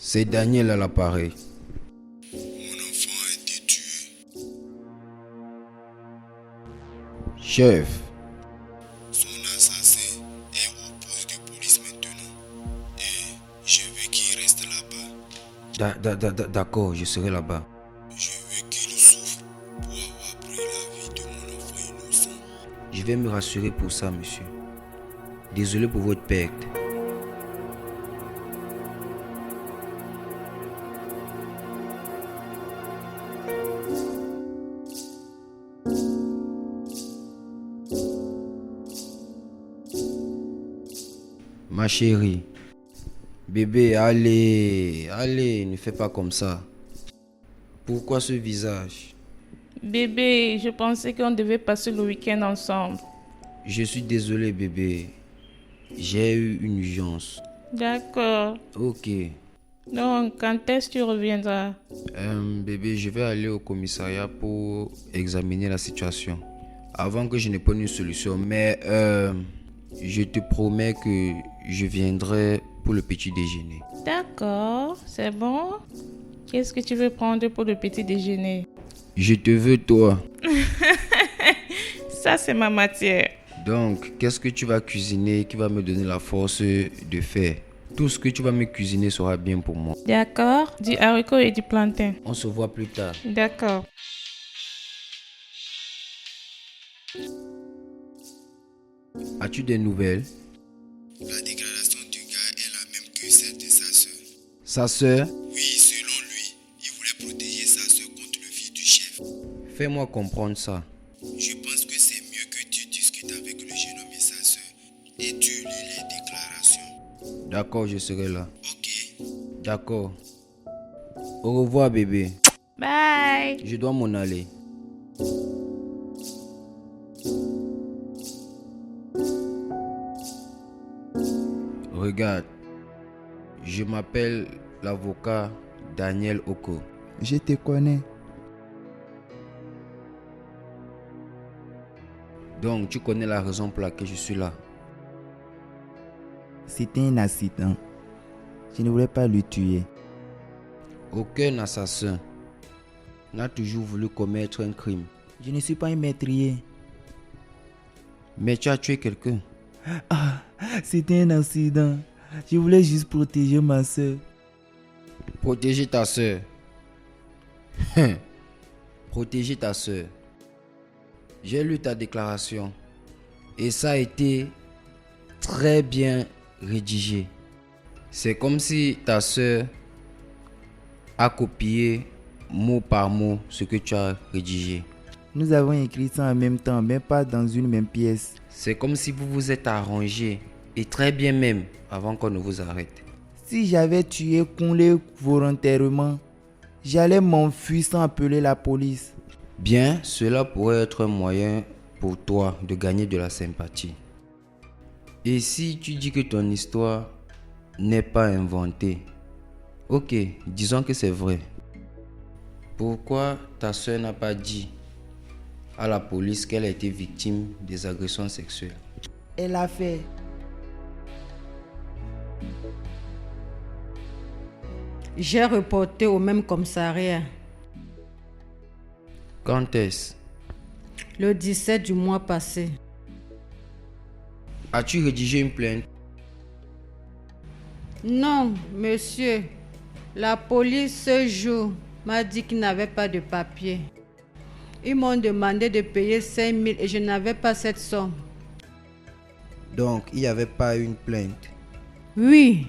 C'est Daniel à l'appareil. Mon enfant a été tué. Chef, Son assassin est au poste de police maintenant. Et je veux qu'il reste là-bas. d'accord, je serai là-bas. Je veux qu'il souffre pour avoir pris la vie de mon enfant innocent. Je vais me rassurer pour ça, monsieur. Désolé pour votre perte. Ma chérie, bébé, allez, ne fais pas comme ça. Pourquoi ce visage? Bébé, je pensais qu'on devait passer le week-end ensemble. Je suis désolé, bébé. J'ai eu une urgence. D'accord. Ok. Donc, quand est-ce que tu reviendras? Bébé, je vais aller au commissariat pour examiner la situation. Avant que je ne prenne une solution. Mais je te promets que je viendrai pour le petit déjeuner. D'accord, c'est bon. Qu'est-ce que tu veux prendre pour le petit déjeuner? Je te veux, toi. Ça, c'est ma matière. Donc, qu'est-ce que tu vas cuisiner qui va me donner la force de faire? Tout ce que tu vas me cuisiner sera bien pour moi. D'accord, du haricot et du plantain. On se voit plus tard. D'accord. As-tu des nouvelles? La déclaration du gars est la même que celle de sa sœur. Sa sœur? Oui, selon lui, il voulait protéger sa sœur contre le fils du chef. Fais-moi comprendre ça. Je pense que c'est mieux que tu discutes avec le jeune homme et sa sœur et tu lis les déclarations. D'accord, je serai là. Ok? D'accord. Au revoir, bébé. Bye. Je dois m'en aller. Regarde, je m'appelle l'avocat Daniel Oko. Je te connais. Donc, tu connais la raison pour laquelle je suis là. C'était un accident. Je ne voulais pas le tuer. Aucun assassin n'a toujours voulu commettre un crime. Je ne suis pas un meurtrier. Mais tu as tué quelqu'un. Ah, c'était un accident. Je voulais juste protéger ma soeur. Protéger ta soeur. Protéger ta soeur. J'ai lu ta déclaration et ça a été très bien rédigé. C'est comme si ta soeur a copié mot par mot ce que tu as rédigé. Nous avons écrit ça en même temps, mais pas dans une même pièce. C'est comme si vous vous êtes arrangé et très bien même avant qu'on ne vous arrête. Si j'avais tué Kunle volontairement, j'allais m'enfuir sans appeler la police. Bien, cela pourrait être un moyen pour toi de gagner de la sympathie. Et si tu dis que ton histoire n'est pas inventée, ok, disons que c'est vrai. Pourquoi ta soeur n'a pas dit à la police qu'elle a été victime des agressions sexuelles? elle a fait. J'ai reporté au même commissariat Quand est-ce? le 17 du mois passé. As-tu rédigé une plainte? Non, monsieur. La police ce jour m'a dit qu'il n'avait pas de papier. Ils m'ont demandé de payer 5 000 et je n'avais pas cette somme. Donc, il n'y avait pas une plainte. Oui,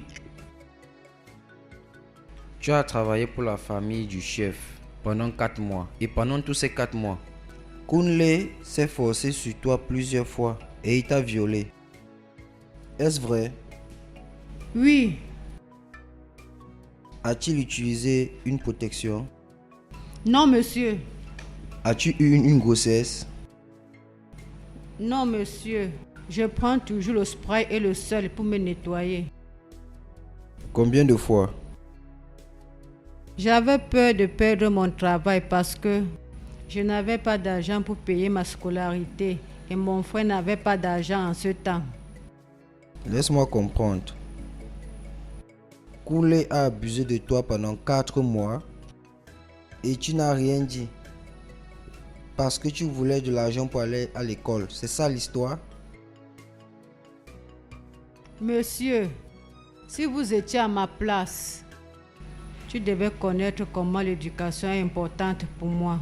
Tu as travaillé pour la famille du chef pendant 4 mois. Et pendant tous ces 4 mois, Kunle s'est forcé sur toi plusieurs fois et il t'a violé. Est-ce vrai? oui, A-t-il utilisé une protection? non, monsieur. As-tu eu une grossesse? Non, monsieur. Je prends toujours le spray et le sel pour me nettoyer. Combien de fois? J'avais peur de perdre mon travail parce que je n'avais pas d'argent pour payer ma scolarité et mon frère n'avait pas d'argent en ce temps. Laisse-moi comprendre. Kunle a abusé de toi pendant 4 mois et tu n'as rien dit. Parce que tu voulais de l'argent pour aller à l'école. C'est ça l'histoire? Monsieur, si vous étiez à ma place, tu devais connaître comment l'éducation est importante pour moi.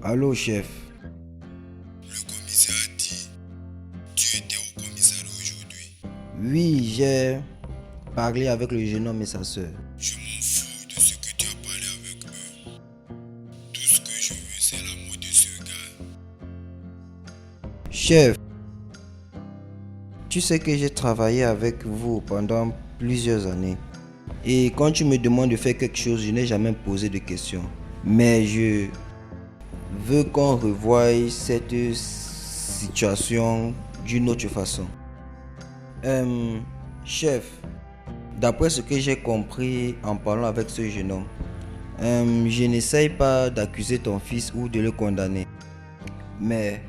Allô, chef. Le commissaire a dit, tu étais au commissariat aujourd'hui. Oui, j'ai parlé avec le jeune homme et sa soeur. Je m'en fous de ce que tu as parlé avec eux. Tout ce que je veux, c'est la mort de ce gars. Chef, tu sais que j'ai travaillé avec vous pendant plusieurs années. Et quand tu me demandes de faire quelque chose, je n'ai jamais posé de questions. Mais je veux qu'on revoie cette situation d'une autre façon. Chef, d'après ce que j'ai compris en parlant avec ce jeune homme, je n'essaye pas d'accuser ton fils ou de le condamner. Mais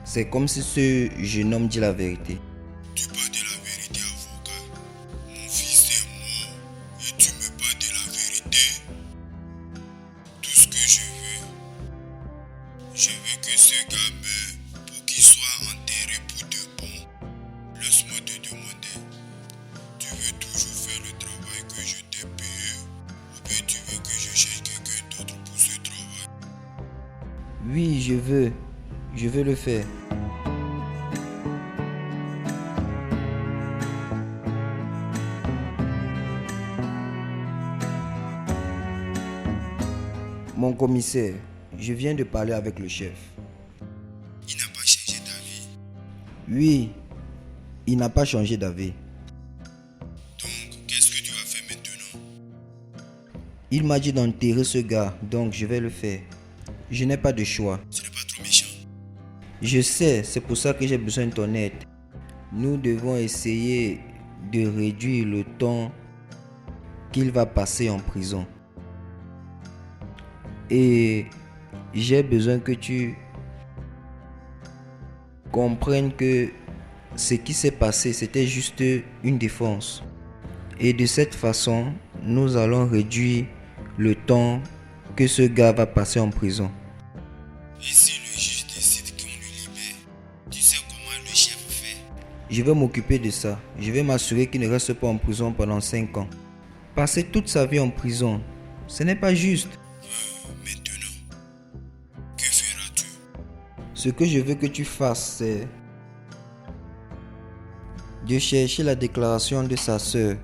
c'est comme si ce jeune homme dit la vérité. Tu parles de la vérité, avocat. Mon fils est mort et tu me parles de la vérité. Tout ce que je veux que ce gars meure pour qu'il soit enterré pour de bon. Laisse-moi te demander, tu veux toujours faire le travail que je t'ai payé ou bien tu veux que je cherche quelqu'un d'autre pour ce travail? Oui, je veux le faire. Mon commissaire, je viens de parler avec le chef. Il n'a pas changé d'avis. Oui, il n'a pas changé d'avis. Donc, qu'est-ce que tu vas faire maintenant? Il m'a dit d'enterrer ce gars, donc je vais le faire. Je n'ai pas de choix. Ce n'est pas trop méchant. Je sais, c'est pour ça que j'ai besoin de ton aide. Nous devons essayer de réduire le temps qu'il va passer en prison. Et j'ai besoin que tu comprennes que ce qui s'est passé, c'était juste une défense. Et de cette façon, nous allons réduire le temps que ce gars va passer en prison. Et si le juge décide qu'on le libère, tu sais comment le chef fait? Je vais m'occuper de ça. Je vais m'assurer qu'il ne reste pas en prison pendant 5 ans. Passer toute sa vie en prison, ce n'est pas juste. Maintenant, que feras-tu? Ce que je veux que tu fasses, c'est de chercher la déclaration de sa sœur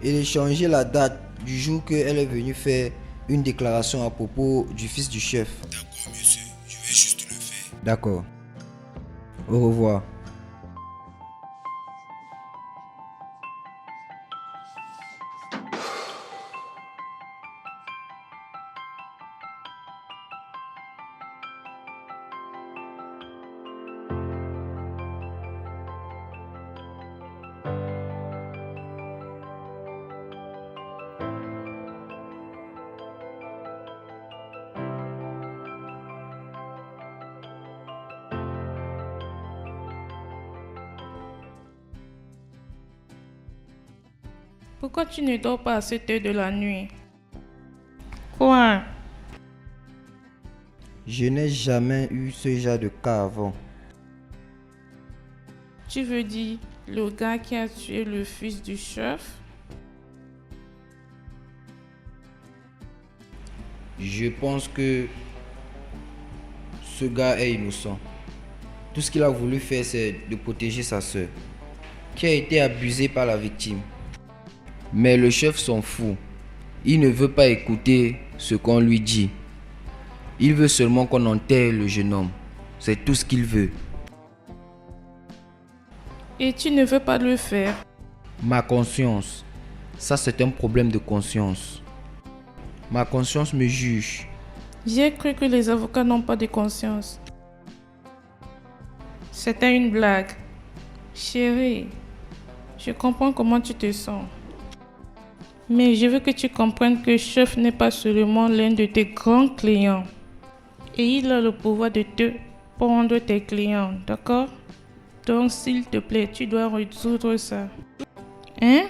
et de changer la date du jour qu'elle est venue faire une déclaration à propos du fils du chef. D'accord, monsieur, je vais juste le faire. D'accord. Au revoir. Pourquoi tu ne dors pas à cette heure de la nuit? Quoi? Je n'ai jamais eu ce genre de cas avant. Tu veux dire le gars qui a tué le fils du chef? Je pense que ce gars est innocent. Tout ce qu'il a voulu faire, c'est de protéger sa sœur, qui a été abusée par la victime. Mais le chef s'en fout. Il ne veut pas écouter ce qu'on lui dit. Il veut seulement qu'on enterre le jeune homme. C'est tout ce qu'il veut. Et tu ne veux pas le faire? Ma conscience, ça c'est un problème de conscience. Ma conscience me juge. J'ai cru que les avocats n'ont pas de conscience. C'était une blague. Chérie, je comprends comment tu te sens. Mais je veux que tu comprennes que chef n'est pas seulement l'un de tes grands clients. Et il a le pouvoir de te prendre tes clients, d'accord? Donc s'il te plaît, tu dois résoudre ça. Hein?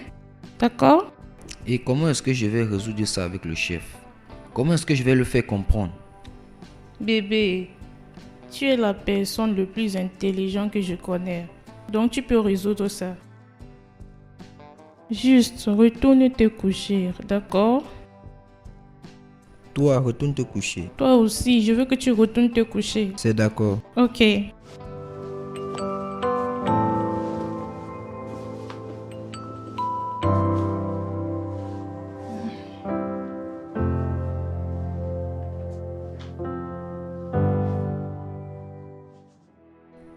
D'accord? Et comment est-ce que je vais résoudre ça avec le chef? Comment est-ce que je vais le faire comprendre? Bébé, tu es la personne le plus intelligente que je connais. Donc tu peux résoudre ça. Juste, retourne te coucher, d'accord? Toi, retourne te coucher. Toi aussi, je veux que tu retournes te coucher. C'est d'accord. Ok.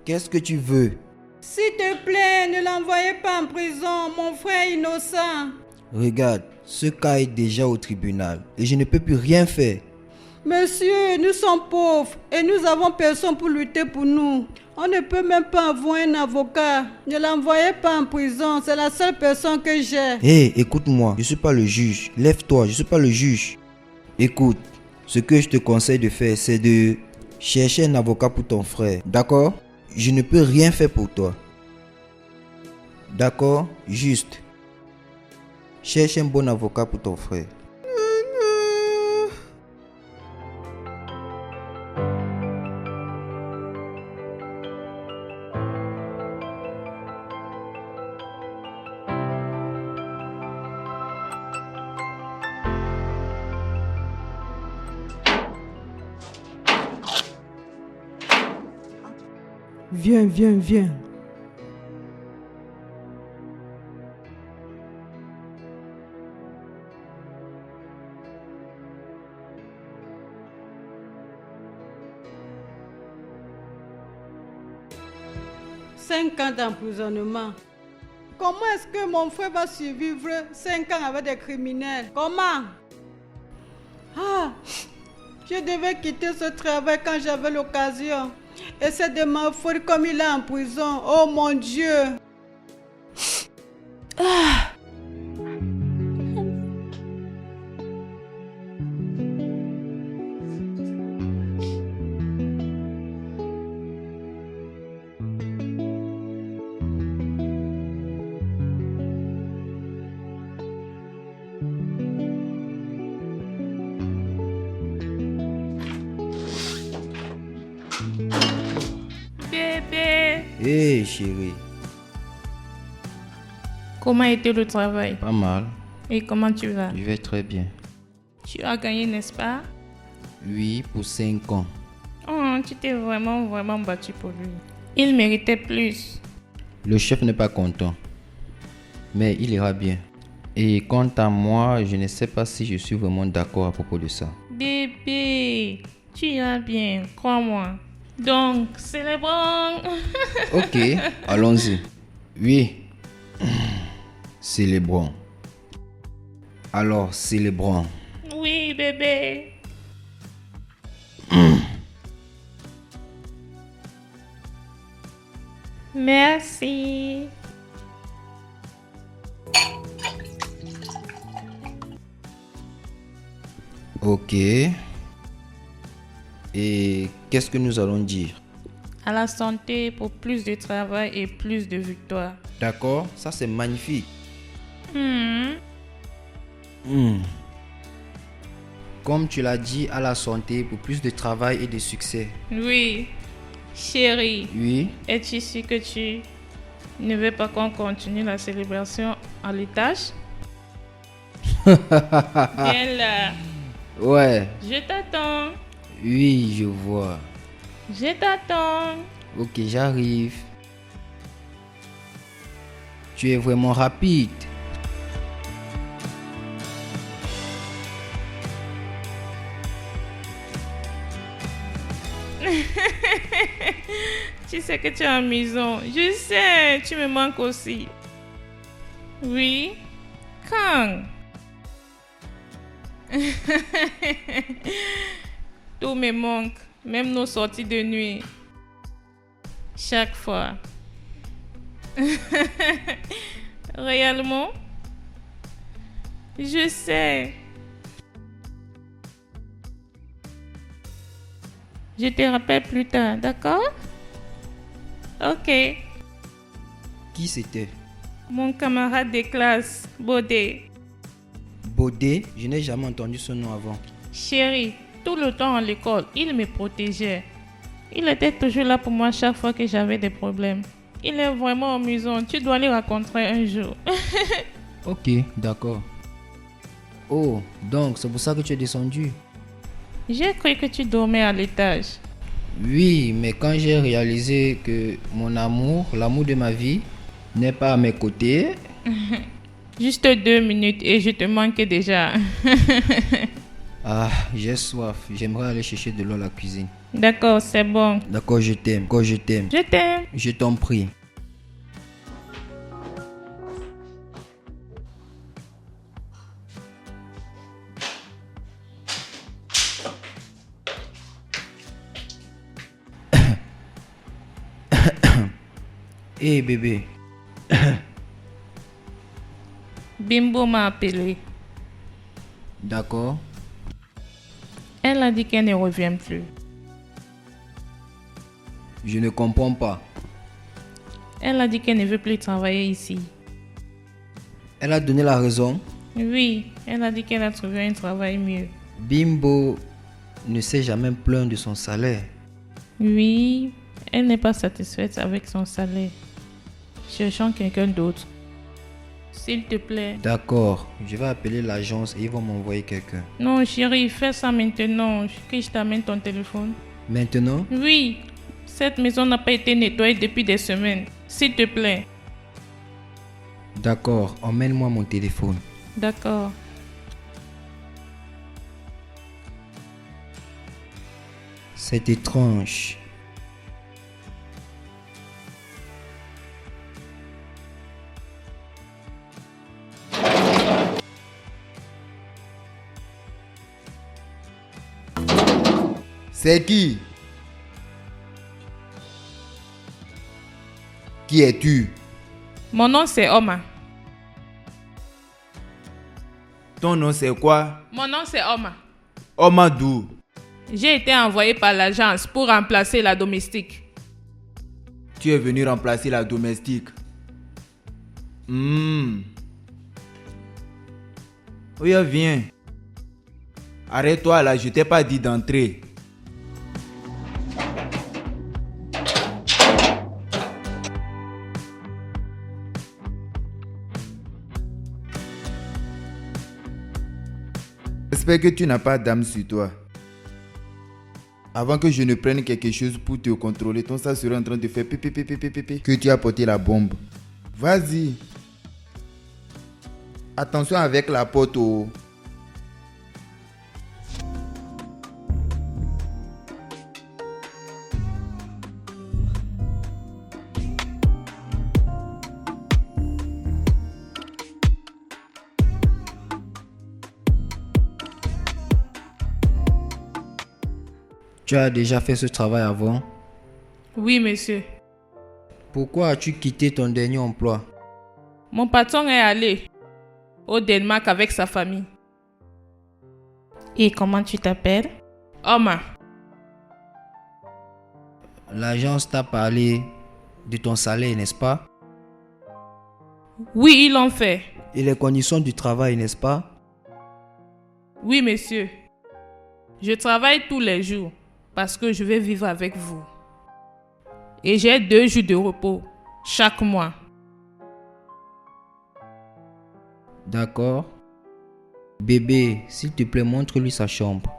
Qu'est-ce que tu veux? S'il te plaît, ne l'envoyez pas en prison, mon frère est innocent. Regarde, ce cas est déjà au tribunal et je ne peux plus rien faire. Monsieur, nous sommes pauvres et nous avons personne pour lutter pour nous. On ne peut même pas avoir un avocat. Ne l'envoyez pas en prison, c'est la seule personne que j'ai. Hé, écoute-moi, je ne suis pas le juge. Lève-toi, je ne suis pas le juge. Écoute, ce que je te conseille de faire, c'est de chercher un avocat pour ton frère. D'accord? Je ne peux rien faire pour toi. D'accord? Juste. Cherche un bon avocat pour ton frère. Viens, viens, viens. Cinq ans d'emprisonnement. Comment est-ce que mon frère va survivre 5 ans avec des criminels? Comment? Ah, je devais quitter ce travail quand j'avais l'occasion. Et c'est de ma faute comme il est en prison. Oh mon Dieu! Bébé, Hé chérie, comment était le travail? pas mal. Et comment tu vas? Je vais très bien. Tu as gagné, n'est-ce pas? Oui, pour 5 ans. Oh, tu t'es vraiment battu pour lui. Il méritait plus. Le chef n'est pas content. Mais il ira bien. Et quant à moi, je ne sais pas si je suis vraiment d'accord à propos de ça. Bébé, tu iras bien, crois-moi. Donc, célébrons. Ok, allons-y. Oui. Célébrons. Alors, célébrons. Oui, bébé. Merci. Ok. Et qu'est-ce que nous allons dire? À la santé pour plus de travail et plus de victoires. D'accord, ça c'est magnifique. Comme tu l'as dit, à la santé pour plus de travail et de succès. Oui. Chérie, Oui. es-tu sûr que tu ne veux pas qu'on continue la célébration à l'étage? Viens là. Ouais. Je t'attends. Oui, je vois. Je t'attends. Ok, j'arrive. Tu es vraiment rapide. Tu sais que tu es amusant. Je sais, tu me manques aussi. Oui. Quand? Tout me manque, même nos sorties de nuit. Chaque fois. Réellement? Je sais. Je te rappelle plus tard, d'accord? Ok. Qui c'était? Mon camarade de classe, Bodé. Bodé? Je n'ai jamais entendu ce nom avant. Chérie, tout le temps à l'école, il me protégeait. Il était toujours là pour moi chaque fois que j'avais des problèmes. Il est vraiment amusant. Tu dois le rencontrer un jour. Ok, d'accord. Oh, donc c'est pour ça que tu es descendu? J'ai cru que tu dormais à l'étage. Oui, mais quand j'ai réalisé que mon amour, l'amour de ma vie, n'est pas à mes côtés. Juste 2 minutes et je te manque déjà. Ah, j'ai soif. J'aimerais aller chercher de l'eau à la cuisine. D'accord, c'est bon. D'accord, je t'aime. D'accord, je t'aime. Je t'aime. Je t'en prie. Hé bébé, Bimbo m'a appelé. d'accord. Elle a dit qu'elle ne revient plus. Je ne comprends pas. Elle a dit qu'elle ne veut plus travailler ici. Elle a donné la raison. Oui, elle a dit qu'elle a trouvé un travail mieux. Bimbo ne s'est jamais plaint de son salaire. Oui, elle n'est pas satisfaite avec son salaire. Cherchons quelqu'un d'autre. S'il te plaît. D'accord, je vais appeler l'agence et ils vont m'envoyer quelqu'un. Non, chérie, fais ça maintenant. Que je t'amène ton téléphone. Maintenant? Oui, cette maison n'a pas été nettoyée depuis des semaines. S'il te plaît. D'accord, emmène-moi mon téléphone. D'accord. C'est étrange. C'est qui? Qui es-tu? Mon nom c'est Oma. Ton nom c'est quoi? Mon nom c'est Oma. Omadou. J'ai été envoyé par l'agence pour remplacer la domestique. Tu es venu remplacer la domestique. Oui, viens. Arrête-toi là, je t'ai pas dit d'entrer. J'espère que tu n'as pas d'âme sur toi. Avant que je ne prenne quelque chose pour te contrôler, ton sang serait en train de faire pipi que tu as porté la bombe. Vas-y. Attention avec la porte. Oh. Tu as déjà fait ce travail avant? Oui, monsieur. Pourquoi as-tu quitté ton dernier emploi? Mon patron est allé au Danemark avec sa famille. Et comment tu t'appelles? Oma. L'agence t'a parlé de ton salaire, n'est-ce pas? Oui, ils l'ont fait. Et les conditions du travail, n'est-ce pas? Oui, monsieur. Je travaille tous les jours parce que je vais vivre avec vous. Et j'ai 2 jours de repos chaque mois. D'accord. Bébé, s'il te plaît, montre-lui sa chambre.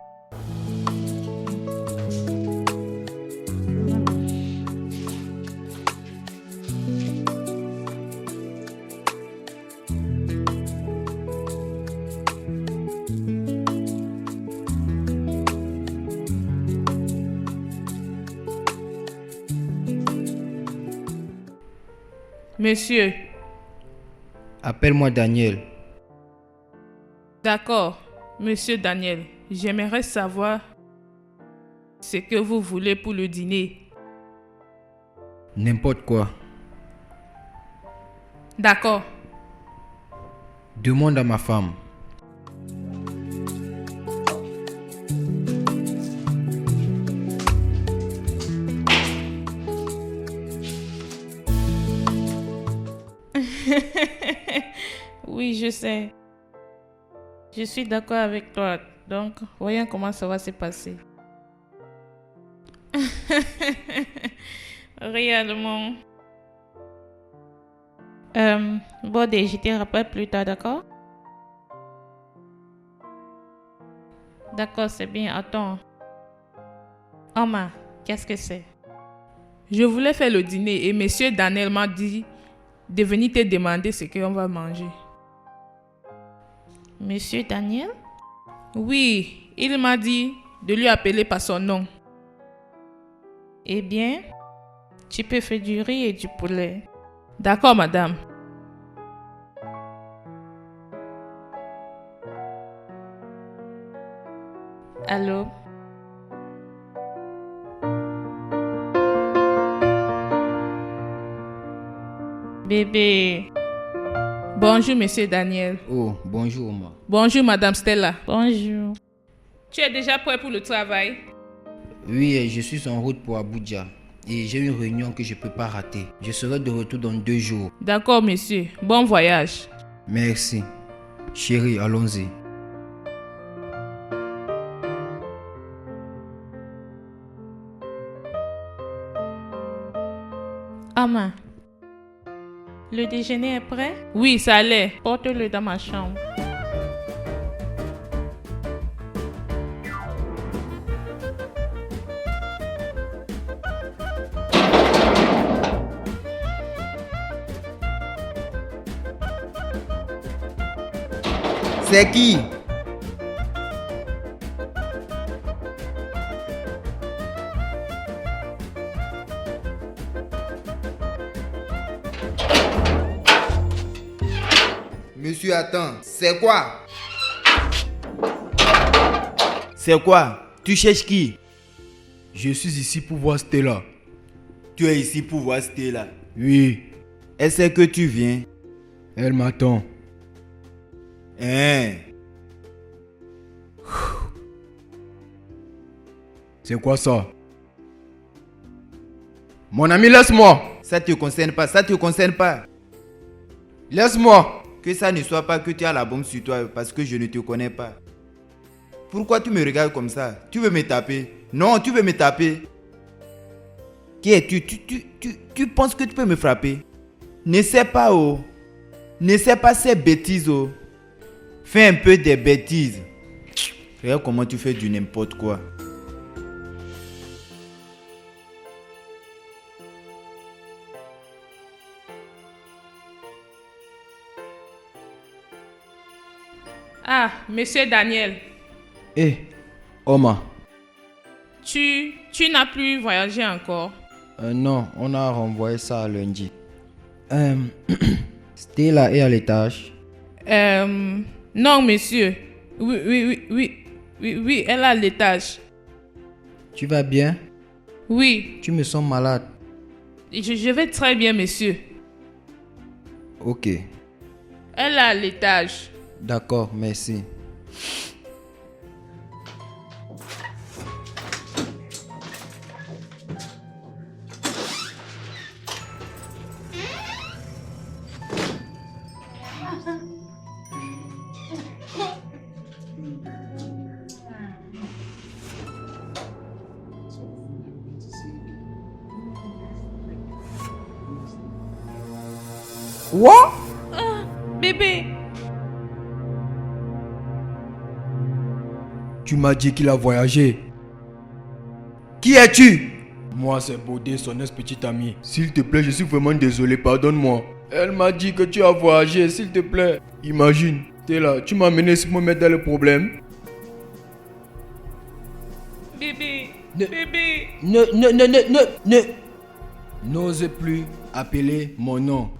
Monsieur, Appelle-moi Daniel. d'accord, monsieur Daniel, j'aimerais savoir ce que vous voulez pour le dîner. N'importe quoi. D'accord. Demande à ma femme. Oui, je sais. Je suis d'accord avec toi. Donc, voyons comment ça va se passer. Réellement. Bon, je te rappelle plus tard, d'accord? D'accord, c'est bien. Attends. Oma, qu'est-ce que c'est? Je voulais faire le dîner et monsieur Daniel m'a dit de venir te demander ce qu'on va manger. Monsieur Daniel? Oui, il m'a dit de lui appeler par son nom. Eh bien, tu peux faire du riz et du poulet. D'accord, madame. Allô? Bébé. Bonjour, monsieur Daniel. Oh, bonjour, Oma. Bonjour, madame Stella. Bonjour. Tu es déjà prêt pour le travail? Oui, je suis en route pour Abuja. Et j'ai une réunion que je ne peux pas rater. Je serai de retour dans 2 jours. D'accord, monsieur. Bon voyage. Merci. Chérie, allons-y. Ama, le déjeuner est prêt? Oui, ça allait. Porte-le dans ma chambre. C'est qui? Monsieur, attends, c'est quoi? C'est quoi? Tu cherches qui? Je suis ici pour voir Stella. Tu es ici pour voir Stella. Oui, Elle sait que tu viens. elle m'attend. Hein? C'est quoi ça? Mon ami, laisse-moi. Ça te concerne pas, ça te concerne pas. Laisse-moi. Que ça ne soit pas que tu as la bombe sur toi parce que je ne te connais pas. Pourquoi tu me regardes comme ça? Tu veux me taper? Non, tu veux me taper. Qui es-tu? Tu penses que tu peux me frapper? Ne sais pas, oh. Ne sais pas ces bêtises, oh. Fais un peu des bêtises. Regarde comment tu fais du n'importe quoi. Ah, monsieur Daniel, Eh, Oma. tu n'as plus voyagé encore? Non, on a renvoyé ça à lundi. Stella est à l'étage. Non, monsieur. Oui, elle est à l'étage. Tu vas bien? Oui, Tu me sens malade. je vais très bien, monsieur. Ok. Elle est à l'étage. D'accord, merci. Quoi? Bébé, Tu m'as dit qu'il a voyagé. Qui es-tu? Moi, c'est Baudé, son ex-petite amie. S'il te plaît, je suis vraiment désolé, pardonne-moi. Elle m'a dit que tu as voyagé, s'il te plaît. Imagine, t'es là, tu m'as amené ici pour me mettre dans le problème. bébé, Ne- bébé. N'osez plus appeler mon nom.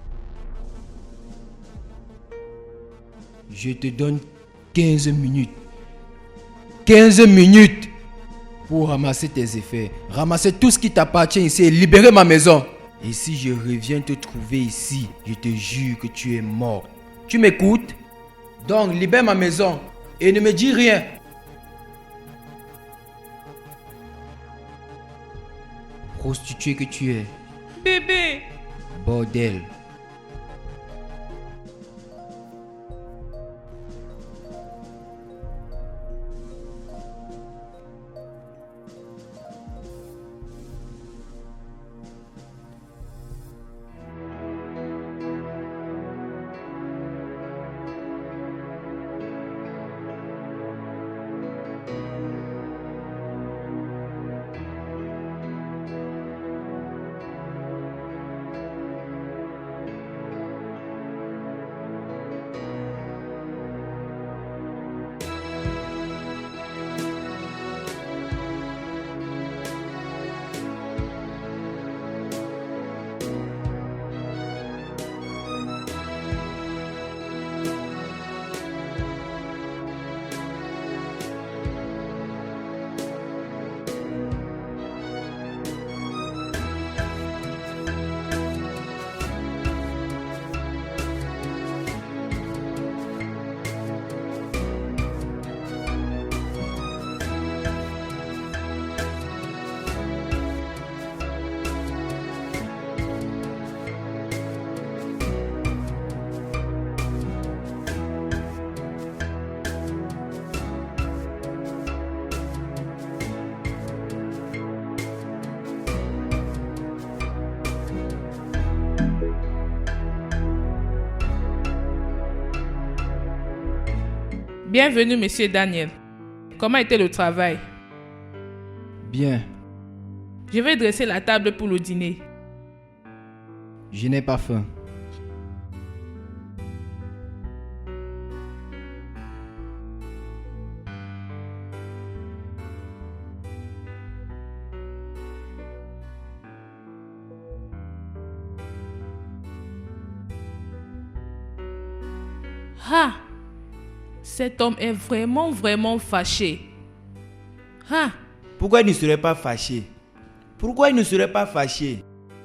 Je te donne 15 minutes. 15 minutes pour ramasser tes effets. Ramasser tout ce qui t'appartient ici et libérer ma maison. Et si je reviens te trouver ici, je te jure que tu es mort. Tu m'écoutes? Donc libère ma maison et ne me dis rien. Prostituée que tu es. Bébé, Bordel. bienvenue, monsieur Daniel. Comment était le travail? Bien, Je vais dresser la table pour le dîner. je n'ai pas faim. Ah! Cet homme est vraiment fâché. Ah! Pourquoi il ne serait pas fâché? Pourquoi il ne serait pas fâché?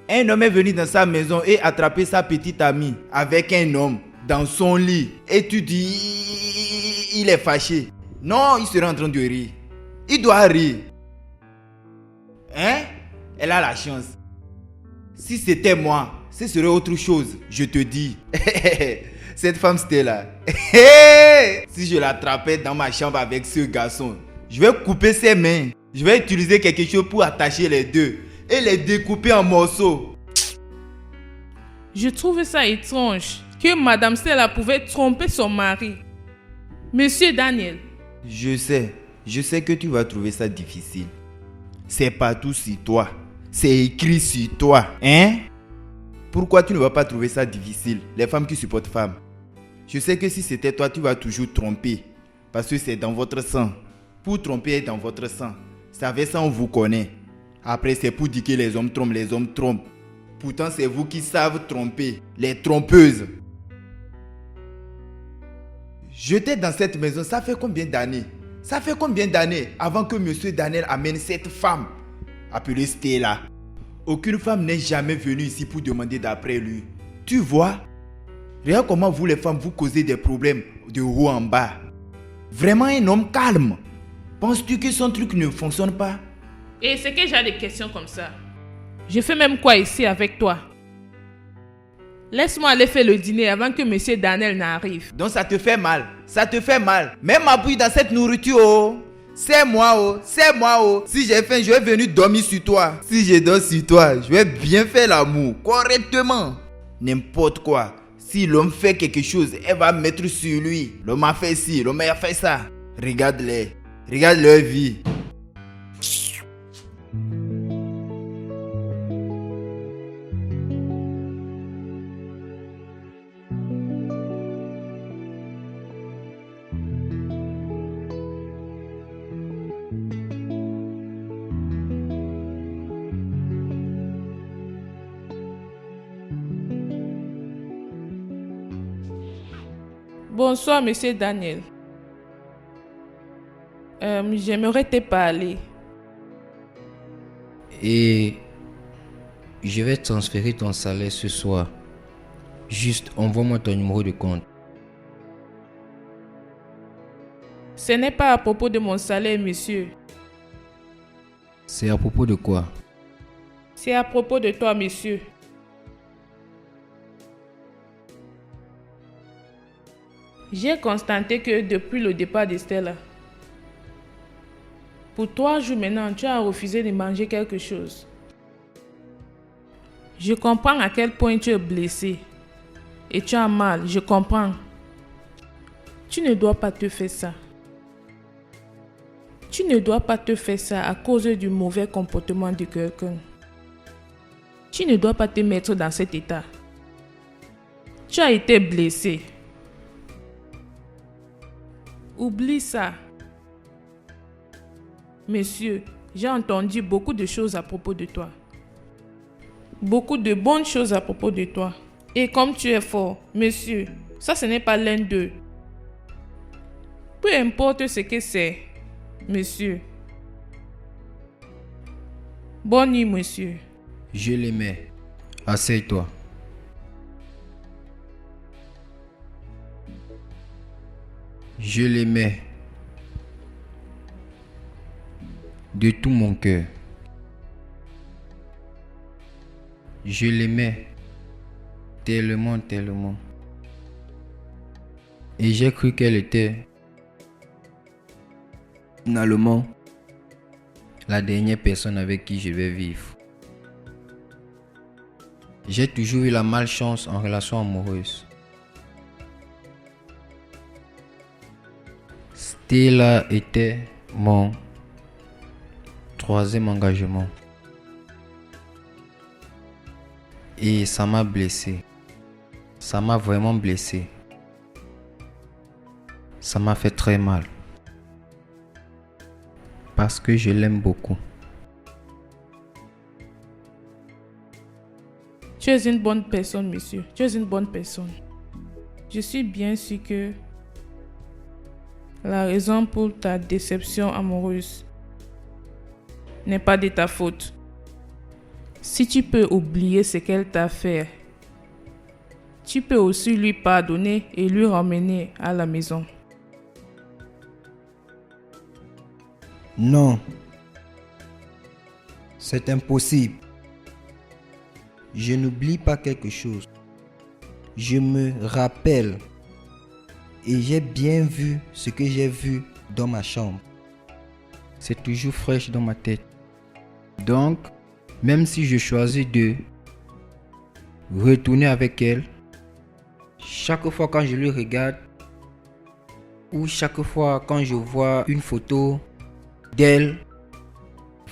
Un homme est venu dans sa maison et attrapé sa petite amie avec un homme dans son lit. Et tu dis, il est fâché. Non, il serait en train de rire. Il doit rire. Hein? Elle a la chance. Si c'était moi, ce serait autre chose, je te dis. Cette femme c'était là. Si je l'attrapais dans ma chambre avec ce garçon, je vais couper ses mains. Je vais utiliser quelque chose pour attacher les deux et les découper en morceaux. Je trouve ça étrange que Madame Stella pouvait tromper son mari. Monsieur Daniel, Je sais que tu vas trouver ça difficile. C'est partout sur toi. C'est écrit sur toi. Hein? Pourquoi tu ne vas pas trouver ça difficile? Les femmes qui supportent femmes. Je sais que si c'était toi, tu vas toujours tromper. Parce que c'est dans votre sang. Pour tromper est dans votre sang. C'est avec ça on vous connaît. Après c'est pour dire que les hommes trompent. Pourtant c'est vous qui savez tromper. Les trompeuses. J'étais dans cette maison, ça fait combien d'années? Ça fait combien d'années avant que monsieur Daniel amène cette femme appelée Stella? Aucune femme n'est jamais venue ici pour demander d'après lui. Tu vois? Regarde comment vous les femmes vous causez des problèmes de haut en bas. Vraiment un homme calme. Penses-tu que son truc ne fonctionne pas? et c'est que j'ai des questions comme ça. Je fais même quoi ici avec toi? Laisse-moi aller faire le dîner avant que monsieur Daniel n'arrive. Donc ça te fait mal. Ça te fait mal. Même ma bouille dans cette nourriture, oh. C'est moi, oh. C'est moi, oh. Si j'ai faim, je vais venir dormir sur toi. Si je dors sur toi, je vais bien faire l'amour. Correctement. N'importe quoi. Si l'homme fait quelque chose, elle va mettre sur lui. L'homme a fait ci, l'homme a fait ça. Regarde-les. Regarde leur vie. Bonsoir, monsieur Daniel. J'aimerais te parler. Et je vais transférer ton salaire ce soir. Juste envoie-moi ton numéro de compte. Ce n'est pas à propos de mon salaire, monsieur. C'est à propos de quoi? C'est à propos de toi, monsieur. J'ai constaté que depuis le départ de Stella, pour 3 jours maintenant, tu as refusé de manger quelque chose. Je comprends à quel point tu es blessé et tu as mal, je comprends. Tu ne dois pas te faire ça. Tu ne dois pas te faire ça à cause du mauvais comportement de quelqu'un. Tu ne dois pas te mettre dans cet état. Tu as été blessé. Oublie ça. Monsieur, j'ai entendu beaucoup de choses à propos de toi. Beaucoup de bonnes choses à propos de toi. Et comme tu es fort, monsieur, ça ce n'est pas l'un d'eux. Peu importe ce que c'est, monsieur. Bonne nuit, monsieur. Je l'aimais. Assieds-toi. Je l'aimais de tout mon cœur. Je l'aimais tellement, tellement. Et j'ai cru qu'elle était finalement la dernière personne avec qui je vais vivre. J'ai toujours eu la malchance en relation amoureuse. Stella était mon 3e engagement. Et ça m'a blessé. Ça m'a vraiment blessé. Ça m'a fait très mal. Parce que je l'aime beaucoup. Tu es une bonne personne, monsieur. Tu es une bonne personne. Je suis bien sûr que la raison pour ta déception amoureuse n'est pas de ta faute. Si tu peux oublier ce qu'elle t'a fait, tu peux aussi lui pardonner et lui ramener à la maison. Non. C'est impossible. Je n'oublie pas quelque chose. Je me rappelle. Et j'ai bien vu ce que j'ai vu dans ma chambre. C'est toujours fraîche dans ma tête. Donc, même si je choisis de retourner avec elle, chaque fois quand je le regarde, ou chaque fois quand je vois une photo d'elle,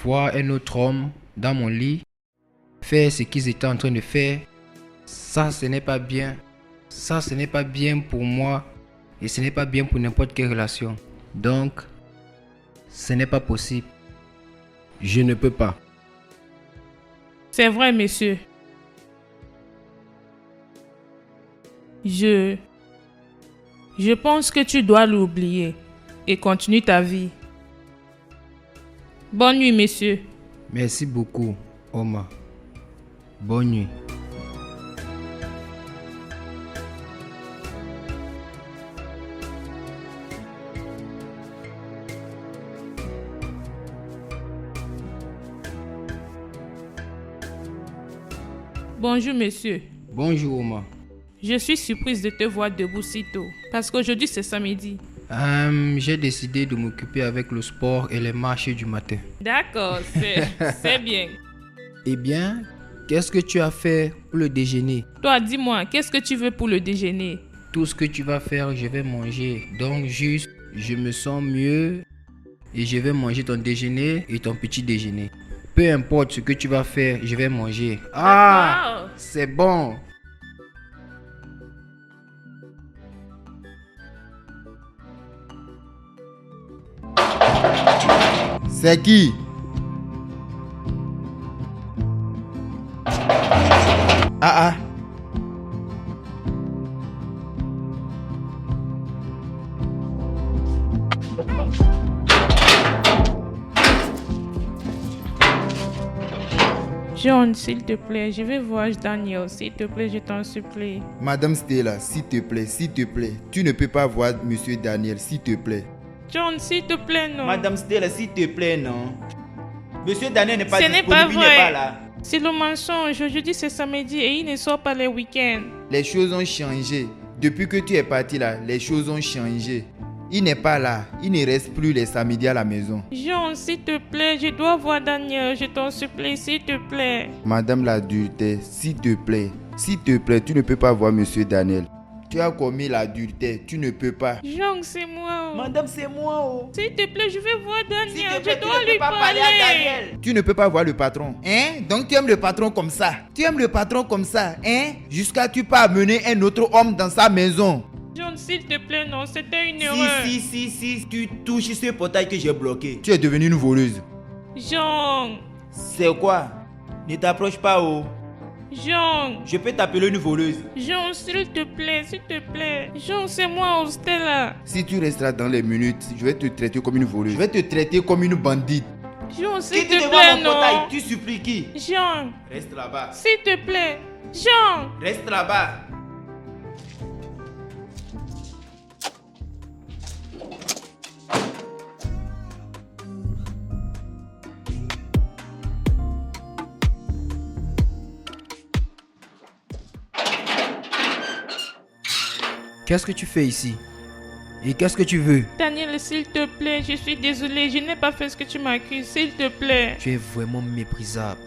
voir un autre homme dans mon lit, faire ce qu'ils étaient en train de faire, ça ce n'est pas bien. Ça ce n'est pas bien pour moi. Et ce n'est pas bien pour n'importe quelle relation. Donc, ce n'est pas possible. Je ne peux pas. C'est vrai, monsieur. Je pense que tu dois l'oublier et continuer ta vie. Bonne nuit, monsieur. Merci beaucoup, Omar. Bonne nuit. Bonjour, monsieur. Bonjour, Omar. Je suis surprise de te voir debout si tôt, parce qu'aujourd'hui c'est samedi. J'ai décidé de m'occuper avec le sport et les marches du matin. D'accord, c'est bien. Eh bien, qu'est-ce que tu as fait pour le déjeuner? Toi, dis-moi, qu'est-ce que tu veux pour le déjeuner? Tout ce que tu vas faire, je vais manger. Donc juste, je me sens mieux et je vais manger ton déjeuner et ton petit déjeuner. Peu importe ce que tu vas faire, je vais manger. Ah, D'accord. c'est bon. C'est qui? Ah ah. John, s'il te plaît, je vais voir Daniel. S'il te plaît, je t'en supplie. Madame Stella, s'il te plaît, tu ne peux pas voir Monsieur Daniel, s'il te plaît. John, s'il te plaît, non. Madame Stella, s'il te plaît, non. Monsieur Daniel n'est pas Ce n'est disponible, pas il n'est pas vrai. là. C'est le mensonge. Aujourd'hui, c'est samedi et il ne sort pas les week-ends. Les choses ont changé. Depuis que tu es parti là, les choses ont changé. Il n'est pas là. Il ne reste plus les samedis à la maison. John, s'il te plaît, je dois voir Daniel. Je t'en supplie, s'il te plaît. Madame l'adultère, s'il te plaît, tu ne peux pas voir Monsieur Daniel. Tu as commis l'adultère, tu ne peux pas. John, c'est moi. Madame, c'est moi. Oh. S'il te plaît, je vais voir Daniel. S'il te plaît, Je tu dois ne peux lui pas parler à parler. Daniel. Tu ne peux pas voir le patron. Hein? Donc tu aimes le patron comme ça. Tu aimes le patron comme ça, hein? Jusqu'à tu peux amener un autre homme dans sa maison. John, s'il te plaît, non, c'était une erreur. Si, tu touches ce portail que j'ai bloqué. Tu es devenue une voleuse. John, C'est quoi? Ne t'approche pas, oh. John, Je peux t'appeler une voleuse. John, s'il te plaît, s'il te plaît. John, c'est moi, Stella. Si tu resteras dans les minutes, je vais te traiter comme une voleuse. Je vais te traiter comme une bandite. John, s'il Quitte te devant plaît, mon portail, non. tu supplies qui? John, Reste là-bas. s'il te plaît. John. Reste là-bas. Qu'est-ce que tu fais ici? Et qu'est-ce que tu veux? Daniel, s'il te plaît, je suis désolée, je n'ai pas fait ce que tu m'accuses, s'il te plaît. Tu es vraiment méprisable.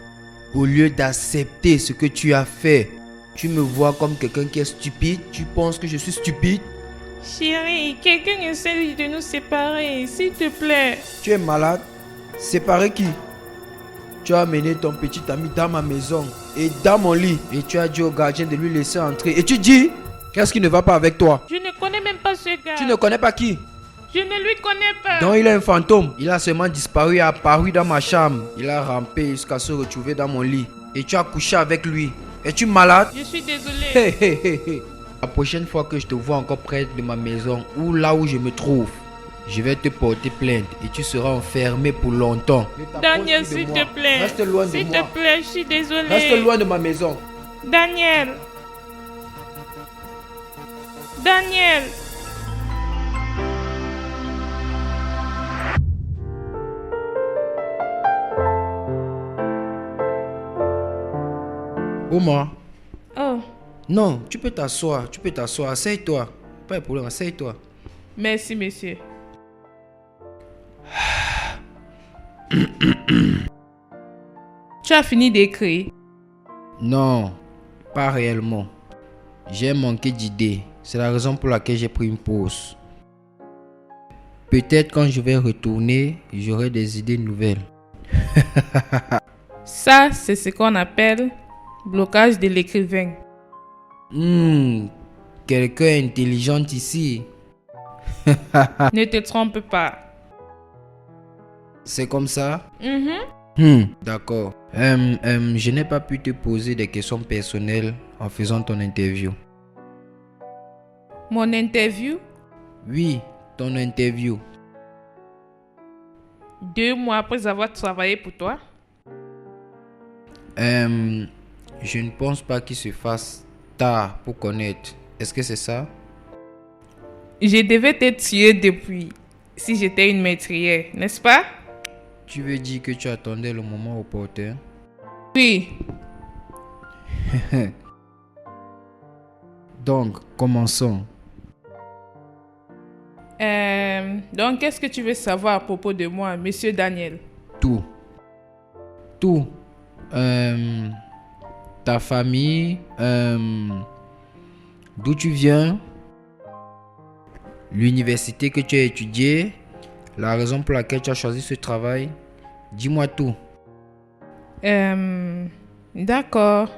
Au lieu d'accepter ce que tu as fait, tu me vois comme quelqu'un qui est stupide. Tu penses que je suis stupide? Chérie, quelqu'un essaie de nous séparer, s'il te plaît. Tu es malade? Séparer qui? Tu as amené ton petit ami dans ma maison et dans mon lit. Et tu as dit au gardien de lui laisser entrer. Et tu dis, qu'est-ce qui ne va pas avec toi? Je ne connais même pas ce gars. Tu ne connais pas qui? Je ne lui connais pas. Donc il est un fantôme. Il a seulement disparu et apparu dans ma chambre. Il a rampé jusqu'à se retrouver dans mon lit. Et tu as couché avec lui. Es-tu malade? Je suis désolée. Hé, hé, hé, hé. La prochaine fois que je te vois encore près de ma maison ou là où je me trouve, je vais te porter plainte et tu seras enfermé pour longtemps. Daniel, s'il te plaît. Reste loin de S'il moi. te plaît, je suis désolée. Reste loin de ma maison. Daniel. Daniel. Omar. Oh, Non, tu peux t'asseoir. Assieds-toi. Pas de problème, assieds-toi. merci, monsieur. Tu as fini d'écrire. Non, pas réellement. J'ai manqué d'idées. C'est la raison pour laquelle j'ai pris une pause. Peut-être quand je vais retourner, j'aurai des idées nouvelles. Ça, c'est ce qu'on appelle blocage de l'écrivain. Quelqu'un intelligent ici. Ne te trompe pas. C'est comme ça? Mhm. D'accord. Je n'ai pas pu te poser des questions personnelles en faisant ton interview. Mon interview, Oui, ton interview. 2 mois après avoir travaillé pour toi. Je ne pense pas qu'il se fasse tard pour connaître. Est-ce que c'est ça? Je devais te tuer depuis, si j'étais une maîtrière, n'est-ce pas? Tu veux dire que tu attendais le moment opportun? Oui. Donc, commençons. Donc, qu'est-ce que tu veux savoir à propos de moi, monsieur Daniel? Tout. ta famille, d'où tu viens, l'université que tu as étudiée, la raison pour laquelle tu as choisi ce travail. Dis-moi tout. D'accord.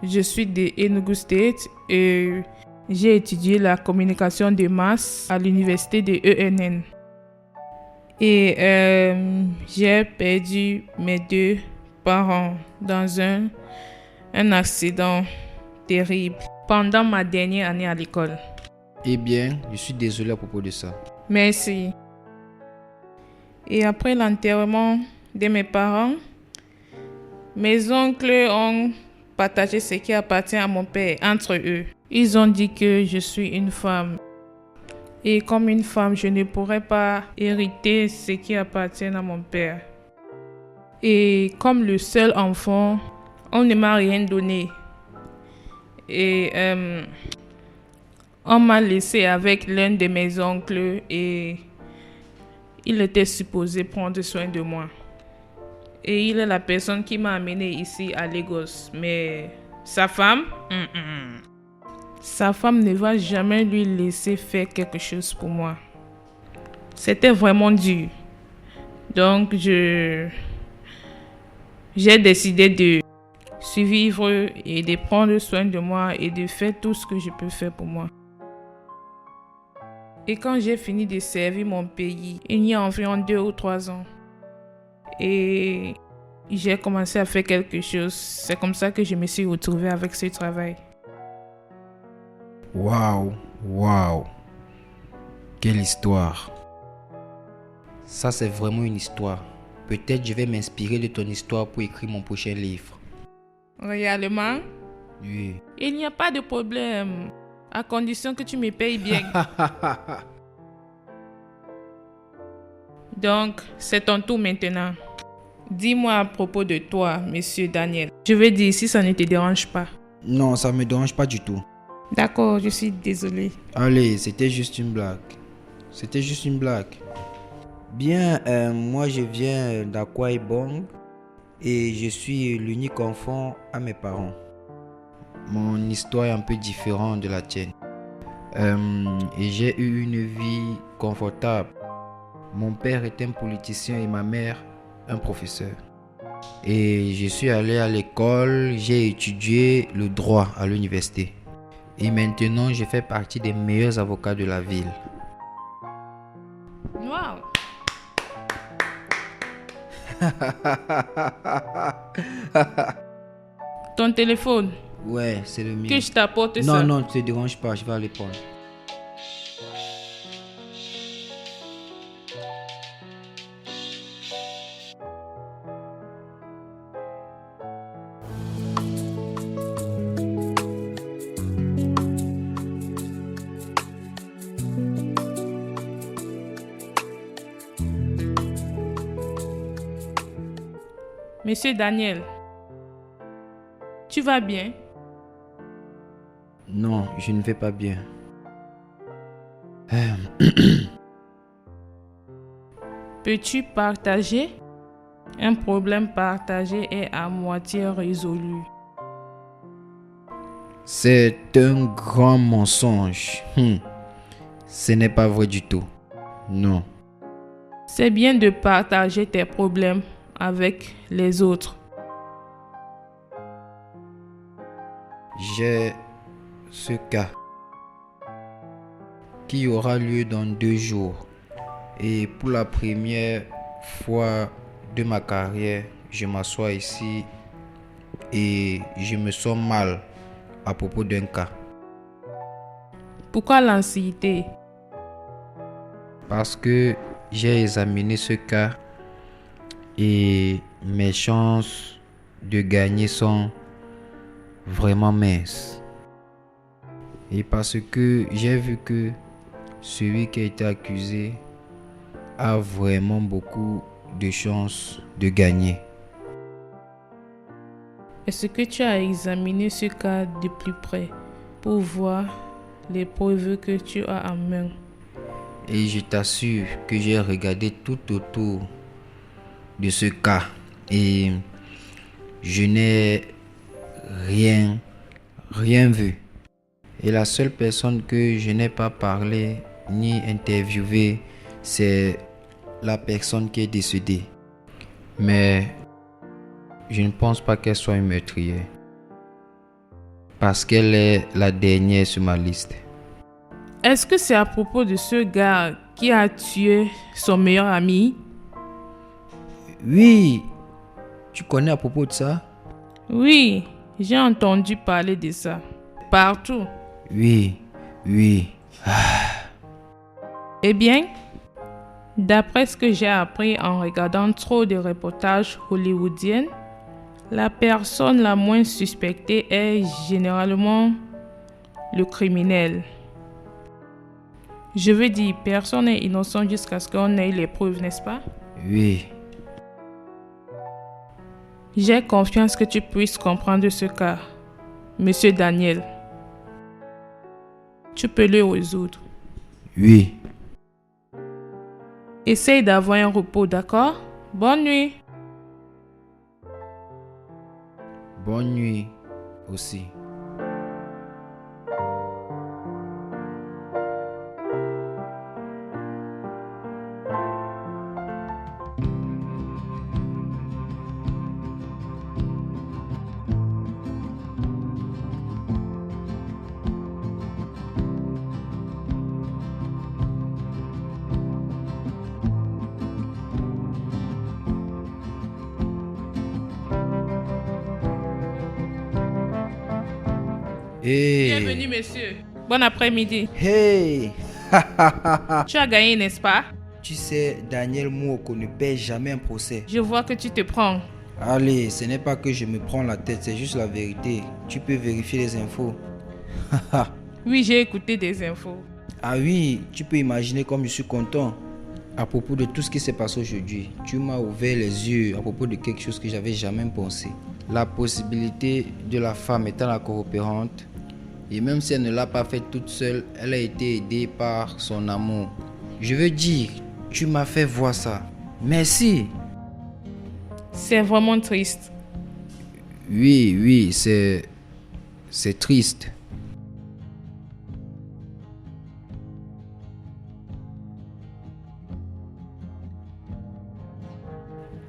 Je suis de Enugu State et j'ai étudié la communication de masse à l'université de ENN. Et j'ai perdu mes 2 parents dans un accident terrible pendant ma dernière année à l'école. Eh bien, je suis désolé à propos de ça. Merci. Et après l'enterrement de mes parents, mes oncles ont partagé ce qui appartient à mon père entre eux. Ils ont dit que je suis une femme. Et comme une femme, je ne pourrais pas hériter ce qui appartient à mon père. Et comme le seul enfant, on ne m'a rien donné. Et on m'a laissé avec l'un de mes oncles et il était supposé prendre soin de moi. Et il est la personne qui m'a amené ici à Lagos. Mais sa femme, sa femme ne va jamais lui laisser faire quelque chose pour moi. C'était vraiment dur. Donc j'ai décidé de survivre et de prendre soin de moi et de faire tout ce que je peux faire pour moi. Et quand j'ai fini de servir mon pays, il y a environ 2 ou 3 ans, et j'ai commencé à faire quelque chose. C'est comme ça que je me suis retrouvée avec ce travail. Waouh. Quelle histoire. Ça, c'est vraiment une histoire. Peut-être je vais m'inspirer de ton histoire pour écrire mon prochain livre. Réellement? Oui. Il n'y a pas de problème, à condition que tu me payes bien. Donc, c'est ton tour maintenant. Dis-moi à propos de toi, monsieur Daniel. Je veux dire si ça ne te dérange pas. Non, ça me dérange pas du tout. D'accord, je suis désolée. Allez, c'était juste une blague. Bien, moi je viens d'Akwa Ibom et je suis l'unique enfant à mes parents. Mon histoire est un peu différente de la tienne. Et j'ai eu une vie confortable. Mon père est un politicien et ma mère un professeur. Et je suis allé à l'école, j'ai étudié le droit à l'université. Et maintenant, je fais partie des meilleurs avocats de la ville. Wow. Ton téléphone, Ouais, c'est le mien. que je t'apporte ça. Non, ne te dérange pas, je vais aller prendre. Monsieur Daniel, tu vas bien? Non, je ne vais pas bien. Peux-tu partager? Un problème partagé est à moitié résolu. C'est un grand mensonge. Ce n'est pas vrai du tout. Non. C'est bien de partager tes problèmes avec les autres. J'ai ce cas qui aura lieu dans 2 jours. Et pour la première fois de ma carrière, je m'assois ici et je me sens mal à propos d'un cas. Pourquoi l'anxiété? Parce que j'ai examiné ce cas et mes chances de gagner sont vraiment minces. Et parce que j'ai vu que celui qui a été accusé a vraiment beaucoup de chances de gagner. Est-ce que tu as examiné ce cas de plus près pour voir les preuves que tu as en main? Et je t'assure que j'ai regardé tout autour de ce cas et je n'ai rien vu. Et la seule personne que je n'ai pas parlé ni interviewé, c'est la personne qui est décédée. Mais je ne pense pas qu'elle soit une meurtrière, parce qu'elle est la dernière sur ma liste. Est-ce que c'est à propos de ce gars qui a tué son meilleur ami? Oui, tu connais à propos de ça? Oui, j'ai entendu parler de ça. Partout. Oui. Eh bien, d'après ce que j'ai appris en regardant trop de reportages hollywoodiens, la personne la moins suspectée est généralement le criminel. Je veux dire, personne n'est innocent jusqu'à ce qu'on ait les preuves, n'est-ce pas? Oui. J'ai confiance que tu puisses comprendre ce cas, Monsieur Daniel. Tu peux le résoudre. Oui. Essaye d'avoir un repos, d'accord? Bonne nuit. Bonne nuit aussi. Bienvenue, monsieur. Bon après-midi. Hey! Tu as gagné, n'est-ce pas? Tu sais, Daniel Mwoko ne perd jamais un procès. Je vois que tu te prends. Allez, ce n'est pas que je me prends la tête, c'est juste la vérité. Tu peux vérifier les infos. Oui, j'ai écouté des infos. Ah oui, tu peux imaginer comme je suis content. À propos de tout ce qui s'est passé aujourd'hui, tu m'as ouvert les yeux à propos de quelque chose que j'avais jamais pensé. La possibilité de la femme étant la coopérante, et même si elle ne l'a pas fait toute seule, elle a été aidée par son amour. Je veux dire, tu m'as fait voir ça. Merci. C'est vraiment triste. Oui, c'est triste.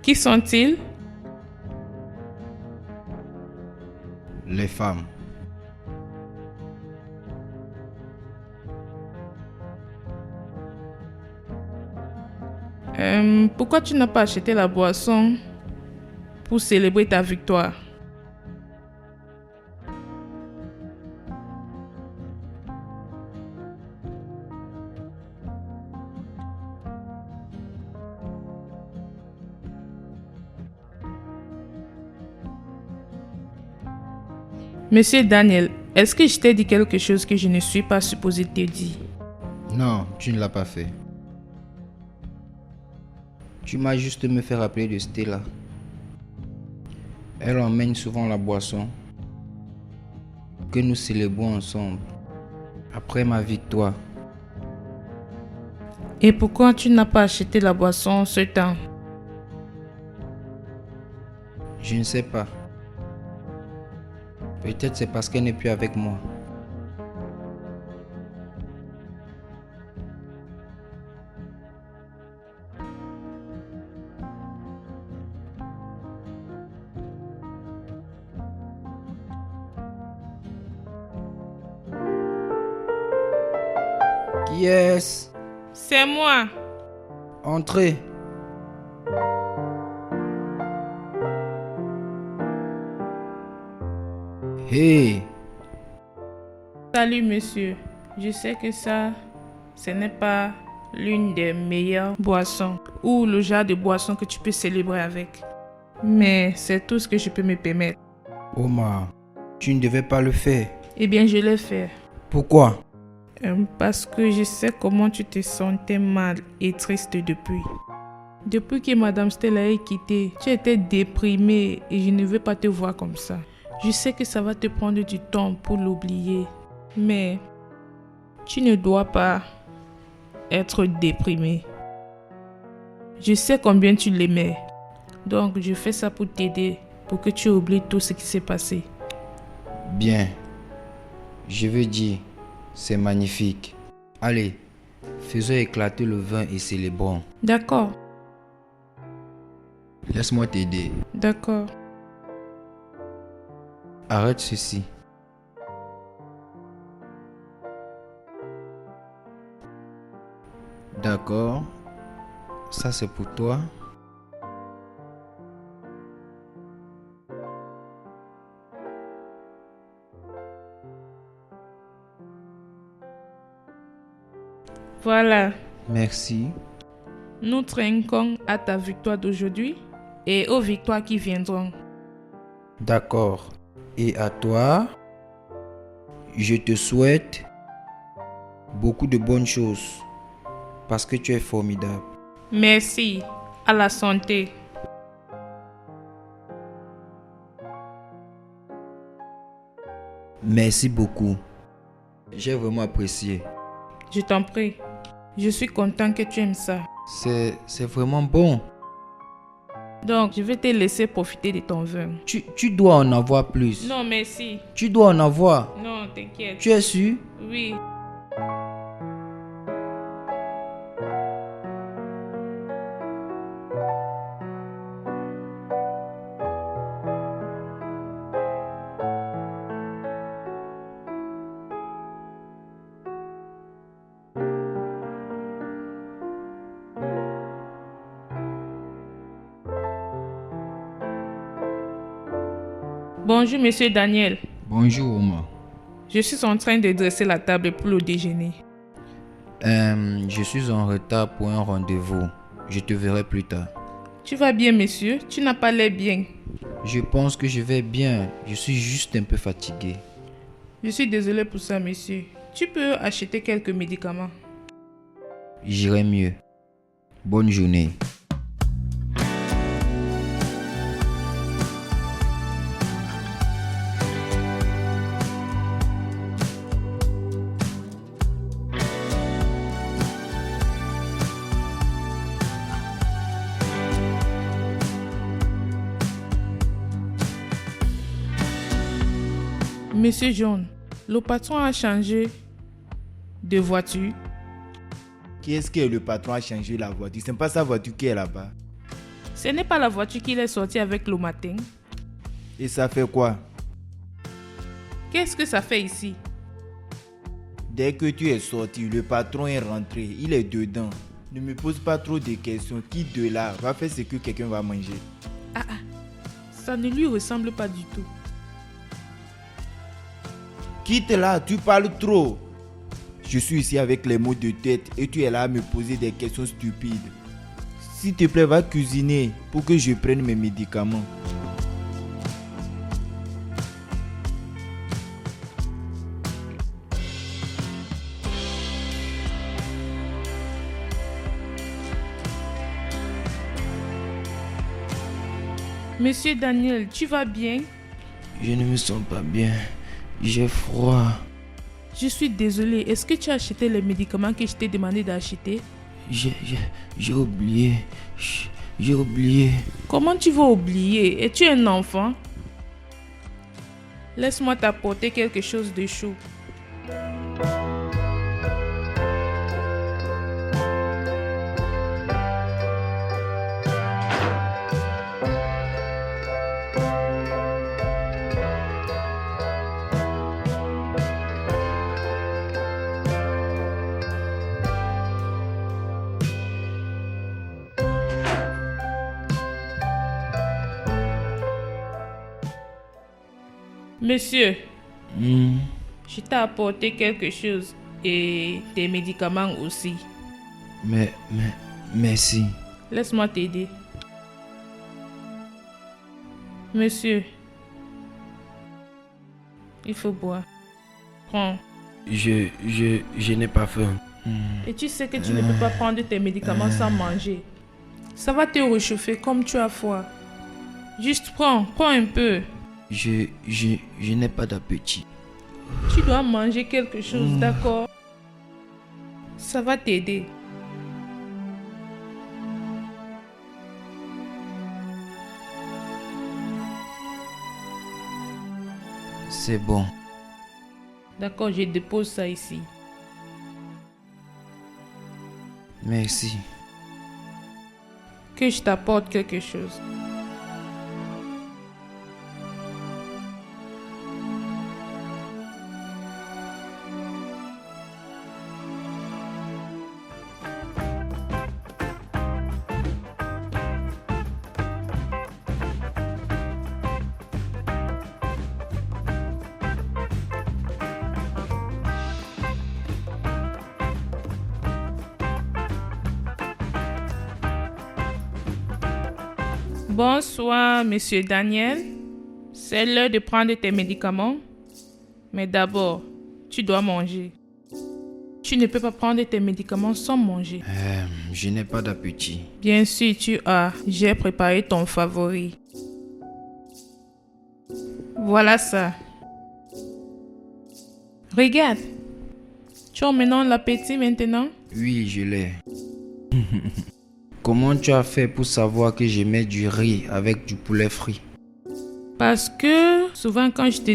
Qui sont-ils? Les femmes. Pourquoi tu n'as pas acheté la boisson pour célébrer ta victoire? Monsieur Daniel, est-ce que je t'ai dit quelque chose que je ne suis pas supposé te dire? Non, tu ne l'as pas fait. Tu m'as juste me fait rappeler de Stella. Elle emmène souvent la boisson que nous célébrons ensemble après ma victoire. Et pourquoi tu n'as pas acheté la boisson ce temps? Je ne sais pas. Peut-être c'est parce qu'elle n'est plus avec moi. Qui est-ce? C'est moi. Entrez. Hey! Salut monsieur. Je sais que ça, ce n'est pas l'une des meilleures boissons ou le genre de boisson que tu peux célébrer avec. Mais c'est tout ce que je peux me permettre. Omar, tu ne devais pas le faire. Eh bien, je l'ai fait. Pourquoi? Parce que je sais comment tu te sentais mal et triste depuis. Depuis que Madame Stella est quittée, tu étais déprimée et je ne veux pas te voir comme ça. Je sais que ça va te prendre du temps pour l'oublier, mais tu ne dois pas être déprimée. Je sais combien tu l'aimais. Donc, je fais ça pour t'aider, pour que tu oublies tout ce qui s'est passé. Bien. Je veux dire, c'est magnifique. Allez, faisons éclater le vin et célébrons. D'accord, Laisse-moi t'aider. d'accord. Arrête ceci. D'accord. Ça c'est pour toi. Voilà, Merci. nous trinquons à ta victoire d'aujourd'hui et aux victoires qui viendront. D'accord. Et à toi, je te souhaite beaucoup de bonnes choses parce que tu es formidable. Merci, à la santé. Merci beaucoup. J'ai vraiment apprécié. Je t'en prie. Je suis content que tu aimes ça. C'est vraiment bon. Donc, je vais te laisser profiter de ton vin. Tu dois en avoir plus. Non, merci. Tu dois en avoir. Non, t'inquiète. Tu es sûr? Oui. Bonjour, monsieur Daniel. Bonjour, Omar. Je suis en train de dresser la table pour le déjeuner. Je suis en retard pour un rendez-vous. Je te verrai plus tard. Tu vas bien, monsieur? Tu n'as pas l'air bien. Je pense que je vais bien. Je suis juste un peu fatigué. Je suis désolé pour ça, monsieur. Tu peux acheter quelques médicaments. J'irai mieux. Bonne journée. Monsieur John, le patron a changé de voiture. Qui est-ce que le patron a changé la voiture? C'est pas sa voiture qui est là-bas. Ce n'est pas la voiture qu'il est sorti avec le matin. Et ça fait quoi? Qu'est-ce que ça fait ici? Dès que tu es sorti, le patron est rentré. Il est dedans. Ne me pose pas trop de questions. Qui de là va faire ce que quelqu'un va manger? Ça ne lui ressemble pas du tout. Quitte là, tu parles trop. Je suis ici avec les mots de tête et tu es là à me poser des questions stupides. S'il te plaît, va cuisiner pour que je prenne mes médicaments. Monsieur Daniel, tu vas bien? Je ne me sens pas bien. J'ai froid. Je suis désolée. Est-ce que tu as acheté les médicaments que je t'ai demandé d'acheter? J'ai oublié. J'ai oublié. Comment tu vas oublier? Es-tu un enfant? Laisse-moi t'apporter quelque chose de chaud. Monsieur, je t'ai apporté quelque chose et des médicaments aussi. Merci. Laisse-moi t'aider. Monsieur, il faut boire. Prends. Je n'ai pas faim. Et tu sais que tu ne peux pas prendre tes médicaments sans manger. Ça va te réchauffer comme tu as froid. Juste prends un peu. Je n'ai pas d'appétit. Tu dois manger quelque chose, d'accord? Ça va t'aider. C'est bon. D'accord, je dépose ça ici. Merci. Que je t'apporte quelque chose. Bonsoir, monsieur Daniel. C'est l'heure de prendre tes médicaments. Mais d'abord, tu dois manger. Tu ne peux pas prendre tes médicaments sans manger. Je n'ai pas d'appétit. Bien sûr, tu as. J'ai préparé ton favori. Voilà ça. Regarde. Tu as maintenant l'appétit maintenant? Oui, je l'ai. Comment tu as fait pour savoir que je mets du riz avec du poulet frit? Parce que souvent quand je te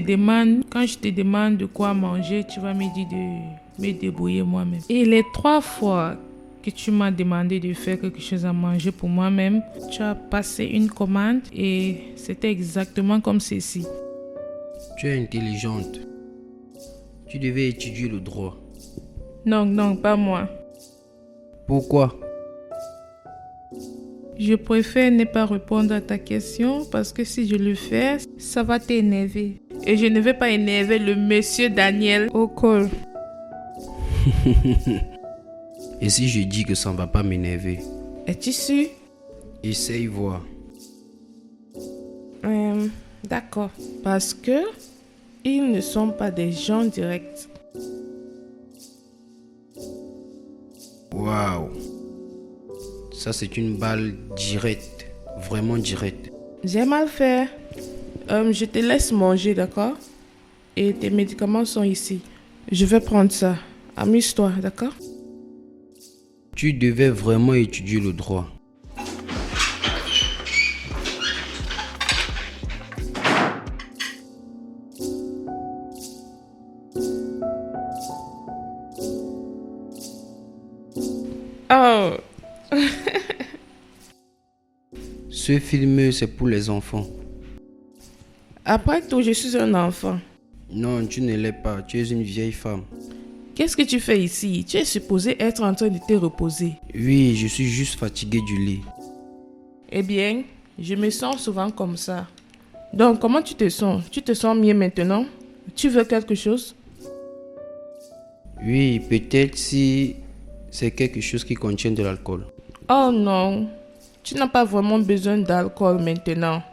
demande de quoi manger, tu vas me dire de me débrouiller moi-même. Et les 3 fois que tu m'as demandé de faire quelque chose à manger pour moi-même, tu as passé une commande et c'était exactement comme ceci. Tu es intelligente. Tu devais étudier le droit. Non, pas moi. Pourquoi? Je préfère ne pas répondre à ta question parce que si je le fais, ça va t'énerver. Et je ne vais pas énerver le monsieur Daniel au col. Et si je dis que ça ne va pas m'énerver? Es-tu sûr? Essaye voir. D'accord. Parce que ils ne sont pas des gens directs. Waouh! Ça, c'est une balle directe. Vraiment directe. J'ai mal fait. Je te laisse manger, d'accord? Et tes médicaments sont ici. Je vais prendre ça. Amuse-toi, d'accord? Tu devais vraiment étudier le droit. Oh! Ce film, c'est pour les enfants. Après tout, je suis un enfant. Non, tu ne l'es pas. Tu es une vieille femme. Qu'est-ce que tu fais ici? Tu es supposé être en train de te reposer. Oui, je suis juste fatigué du lit. Eh bien, je me sens souvent comme ça. Donc, comment tu te sens? Tu te sens mieux maintenant? Tu veux quelque chose? Oui, peut-être si c'est quelque chose qui contient de l'alcool. Oh non, tu n'as pas vraiment besoin d'alcool maintenant.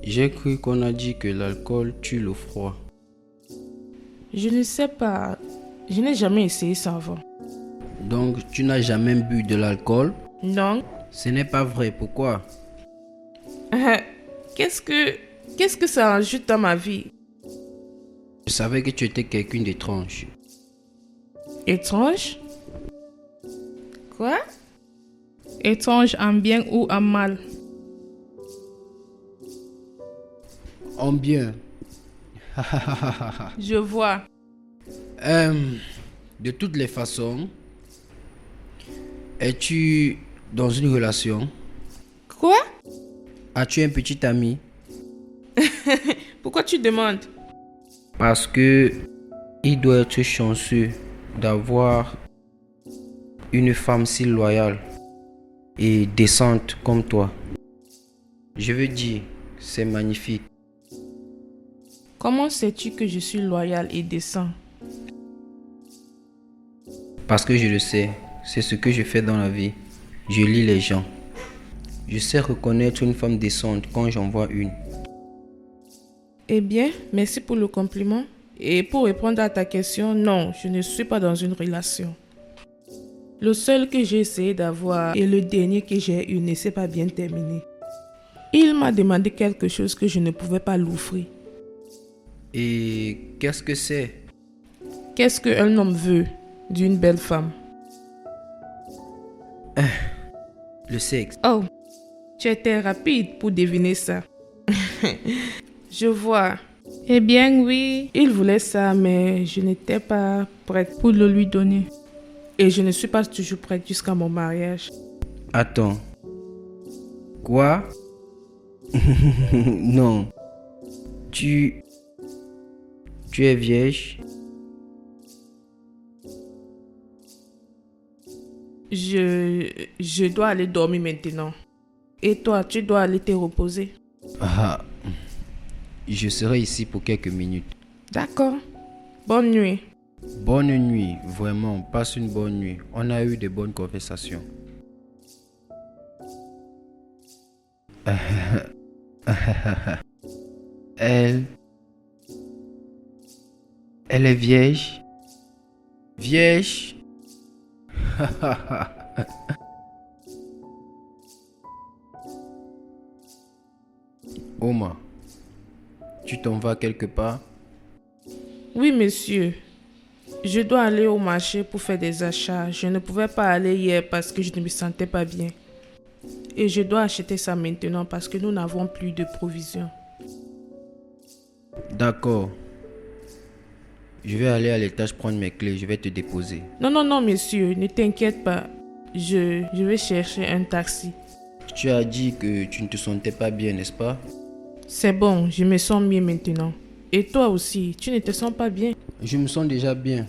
J'ai cru qu'on a dit que l'alcool tue le froid. Je ne sais pas. Je n'ai jamais essayé ça avant. Donc, tu n'as jamais bu de l'alcool? Non. Ce n'est pas vrai. Pourquoi? Qu'est-ce que ça ajoute dans ma vie? Je savais que tu étais quelqu'un d'étrange. Étrange? Quoi? Étrange en bien ou en mal? En bien. Je vois. De toutes les façons, es-tu dans une relation? Quoi? As-tu un petit ami? Pourquoi tu demandes? Parce que il doit être chanceux d'avoir une femme si loyale et décente comme toi. Je veux dire, c'est magnifique. Comment sais-tu que je suis loyal et décent? Parce que je le sais, c'est ce que je fais dans la vie. Je lis les gens. Je sais reconnaître une femme décente quand j'en vois une. Eh bien, merci pour le compliment. Et pour répondre à ta question, non, je ne suis pas dans une relation. Le seul que j'ai essayé d'avoir et le dernier que j'ai eu ne s'est pas bien terminé. Il m'a demandé quelque chose que je ne pouvais pas l'offrir. Et qu'est-ce que c'est? Qu'est-ce qu'un homme veut d'une belle femme? Le sexe. Oh, tu étais rapide pour deviner ça. Je vois. Eh bien oui, il voulait ça, mais je n'étais pas prête pour le lui donner. Et je ne suis pas toujours prête jusqu'à mon mariage. Attends. Quoi? Non. Tu es vierge? Je dois aller dormir maintenant. Et toi, tu dois aller te reposer. Ah, je serai ici pour quelques minutes. D'accord. Bonne nuit. Bonne nuit, vraiment, passe une bonne nuit. On a eu de bonnes conversations. Elle est vierge. Vierge. Oma, tu t'en vas quelque part? Oui, monsieur. Je dois aller au marché pour faire des achats. Je ne pouvais pas aller hier parce que je ne me sentais pas bien. Et je dois acheter ça maintenant parce que nous n'avons plus de provisions. D'accord. Je vais aller à l'étage prendre mes clés. Je vais te déposer. Non, monsieur. Ne t'inquiète pas. Je vais chercher un taxi. Tu as dit que tu ne te sentais pas bien, n'est-ce pas? C'est bon, je me sens mieux maintenant. Et toi aussi, tu ne te sens pas bien? Je me sens déjà bien.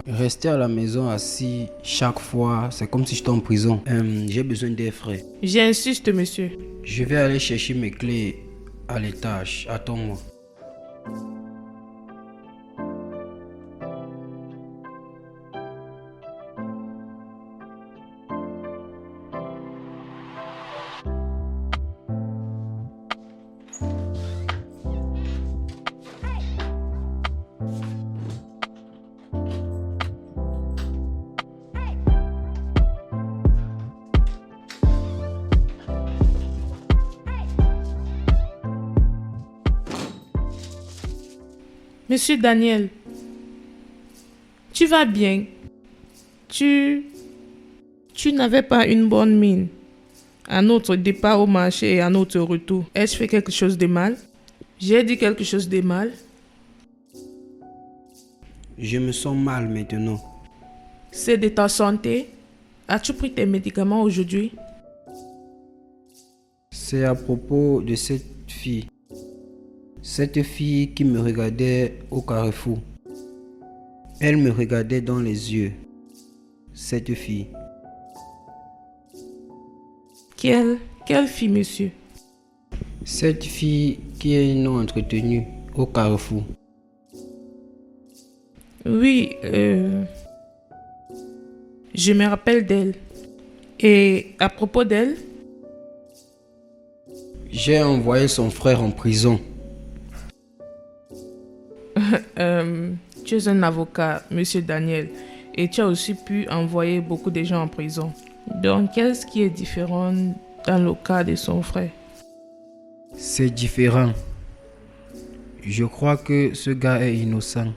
Rester à la maison assis chaque fois, c'est comme si j'étais en prison. J'ai besoin d'air frais. J'insiste, monsieur. Je vais aller chercher mes clés à l'étage. Attends-moi. Monsieur Daniel, tu vas bien? Tu n'avais pas une bonne mine. À notre départ au marché et à notre retour, ai-je fait quelque chose de mal? J'ai dit quelque chose de mal? Je me sens mal maintenant. C'est de ta santé? As-tu pris tes médicaments aujourd'hui? C'est à propos de cette fille. Cette fille qui me regardait au carrefour. Elle me regardait dans les yeux. Cette fille. Quelle fille, monsieur? Cette fille qui est un nom entretenu au carrefour. Oui, je me rappelle d'elle. Et à propos d'elle? J'ai envoyé son frère en prison. Tu es un avocat, monsieur Daniel, et tu as aussi pu envoyer beaucoup de gens en prison. Donc, qu'est-ce qui est différent dans le cas de son frère? C'est différent. Je crois que ce gars est innocent.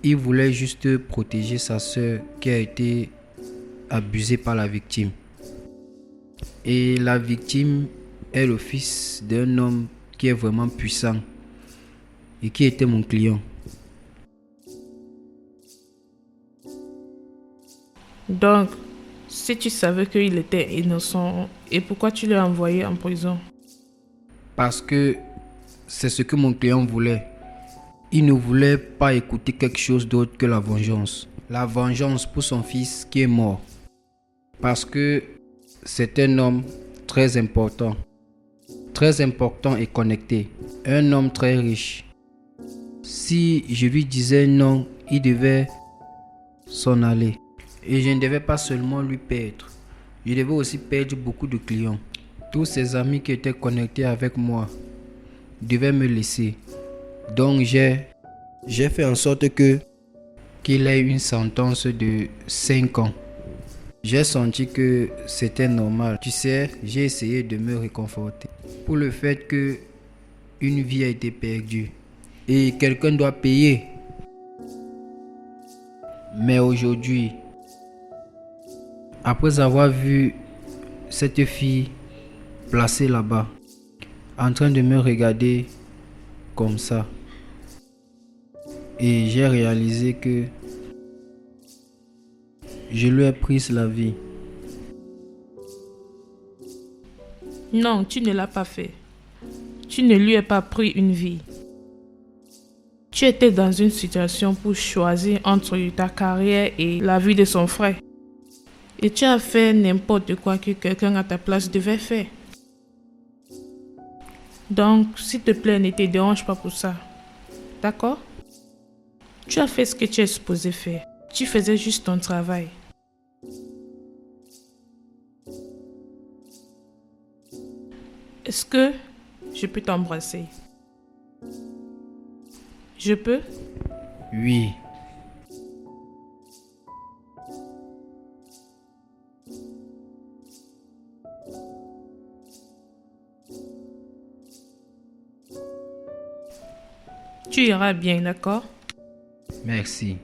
Il voulait juste protéger sa sœur qui a été abusée par la victime. Et la victime est le fils d'un homme qui est vraiment puissant et qui était mon client. Donc, si tu savais qu'il était innocent, et pourquoi tu l'as envoyé en prison? Parce que c'est ce que mon client voulait. Il ne voulait pas écouter quelque chose d'autre que la vengeance. La vengeance pour son fils qui est mort. Parce que c'est un homme très important. Très important et connecté. Un homme très riche. Si je lui disais non, il devait s'en aller. Et je ne devais pas seulement lui perdre. Je devais aussi perdre beaucoup de clients. Tous ses amis qui étaient connectés avec moi devaient me laisser. Donc j'ai fait en sorte qu'il ait une sentence de 5 ans. J'ai senti que c'était normal. Tu sais, j'ai essayé de me réconforter pour le fait que une vie a été perdue et quelqu'un doit payer. Mais aujourd'hui, après avoir vu cette fille placée là-bas, en train de me regarder comme ça. Et j'ai réalisé que je lui ai pris la vie. Non, tu ne l'as pas fait. Tu ne lui as pas pris une vie. Tu étais dans une situation pour choisir entre ta carrière et la vie de son frère. Et tu as fait n'importe quoi que quelqu'un à ta place devait faire. Donc, s'il te plaît, ne te dérange pas pour ça. D'accord? Tu as fait ce que tu es supposé faire. Tu faisais juste ton travail. Est-ce que je peux t'embrasser? Je peux? Oui. Tu iras bien, d'accord? Merci.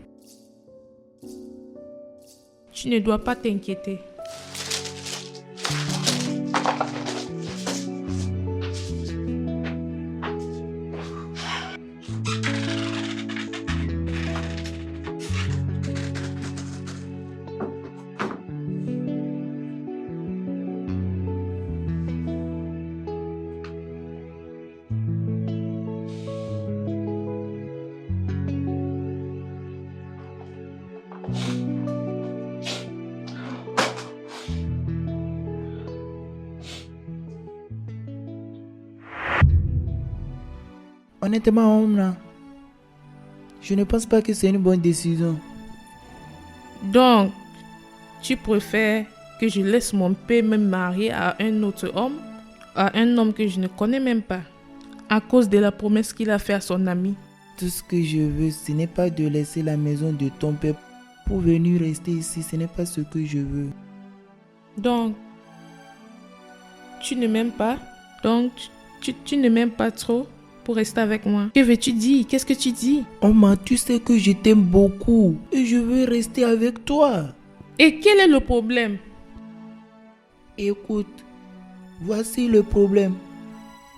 Tu ne dois pas t'inquiéter. Honnêtement, Omna, je ne pense pas que c'est une bonne décision. Donc, tu préfères que je laisse mon père me marier à un autre homme, à un homme que je ne connais même pas, à cause de la promesse qu'il a faite à son ami? Tout ce que je veux, ce n'est pas de laisser la maison de ton père pour venir rester ici. Ce n'est pas ce que je veux. Donc, tu ne m'aimes pas? Donc, tu ne m'aimes pas trop pour rester avec moi? Que veux-tu dire? Qu'est-ce que tu dis? Omar, tu sais que je t'aime beaucoup et je veux rester avec toi. Et quel est le problème? Écoute, voici le problème.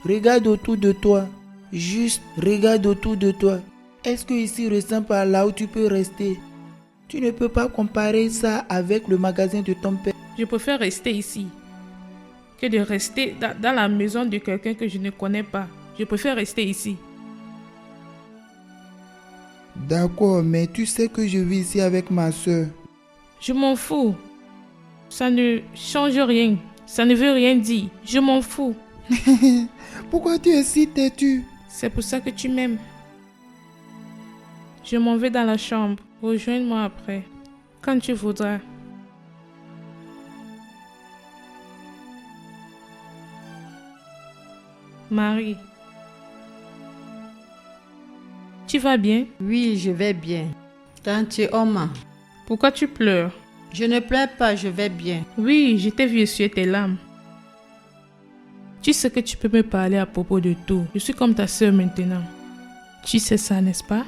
Regarde autour de toi. Juste regarde autour de toi. Est-ce que ici ressemble à là où tu peux rester? Tu ne peux pas comparer ça avec le magasin de ton père. Je préfère rester ici que de rester dans la maison de quelqu'un que je ne connais pas. Je préfère rester ici. D'accord, mais tu sais que je vis ici avec ma soeur. Je m'en fous. Ça ne change rien. Ça ne veut rien dire. Je m'en fous. Pourquoi tu es si têtu? C'est pour ça que tu m'aimes. Je m'en vais dans la chambre. Rejoins-moi après. Quand tu voudras. Marie. Tu vas bien? Oui, je vais bien. Tante Oma, Pourquoi tu pleures? je ne pleure pas, je vais bien. Oui, je t'ai vu essuyer tes larmes. Tu sais que tu peux me parler à propos de tout. Je suis comme ta sœur maintenant. Tu sais ça, n'est-ce pas?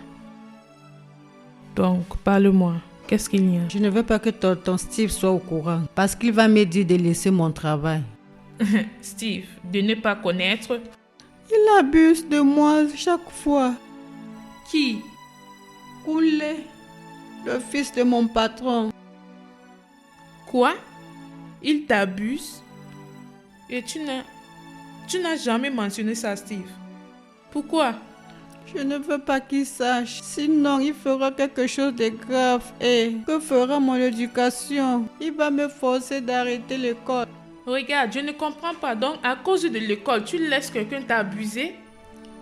Donc, parle-moi. Qu'est-ce qu'il y a? Je ne veux pas que tonton Steve soit au courant parce qu'il va me dire de laisser mon travail. Steve, de ne pas connaître. Il abuse de moi chaque fois. Qui? Koulé, le fils de mon patron. Quoi? Il t'abuse? Et tu n'as jamais mentionné ça, Steve. Pourquoi? Je ne veux pas qu'il sache, sinon il fera quelque chose de grave. Et que fera mon éducation? Il va me forcer d'arrêter l'école. Regarde, je ne comprends pas. Donc, à cause de l'école, tu laisses quelqu'un t'abuser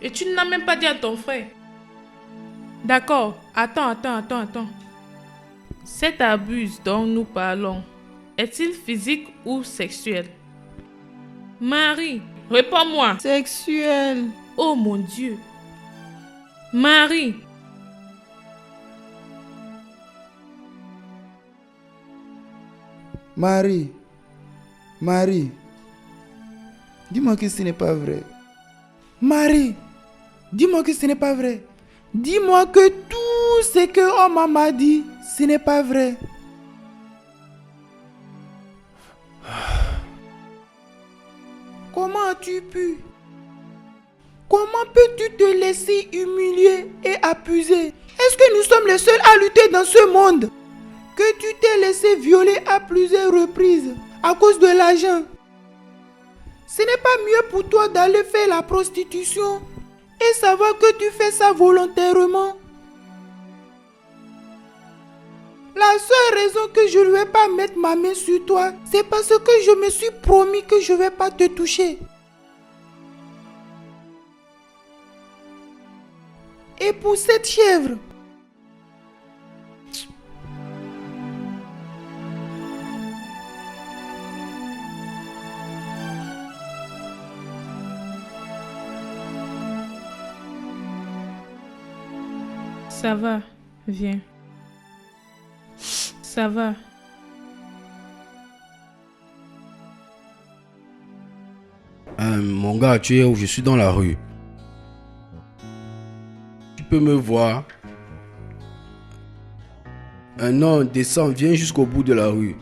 et tu n'as même pas dit à ton frère. D'accord. Attends. Cet abus dont nous parlons, est-il physique ou sexuel? Marie, réponds-moi. Sexuel. Oh mon Dieu. Marie. Marie, dis-moi que ce n'est pas vrai. Marie, dis-moi que ce n'est pas vrai. Dis-moi que tout ce que Oma m'a dit, ce n'est pas vrai. Comment as-tu pu? Comment peux-tu te laisser humilier et abuser? Est-ce que nous sommes les seuls à lutter dans ce monde? Que tu t'es laissé violer à plusieurs reprises à cause de l'argent. Ce n'est pas mieux pour toi d'aller faire la prostitution et savoir que tu fais ça volontairement? La seule raison que je ne vais pas mettre ma main sur toi, c'est parce que je me suis promis que je ne vais pas te toucher. Et pour cette chèvre, Ça va, viens. Ça va. Mon gars, tu es où? Je suis dans la rue. Tu peux me voir? Non, descends, viens jusqu'au bout de la rue.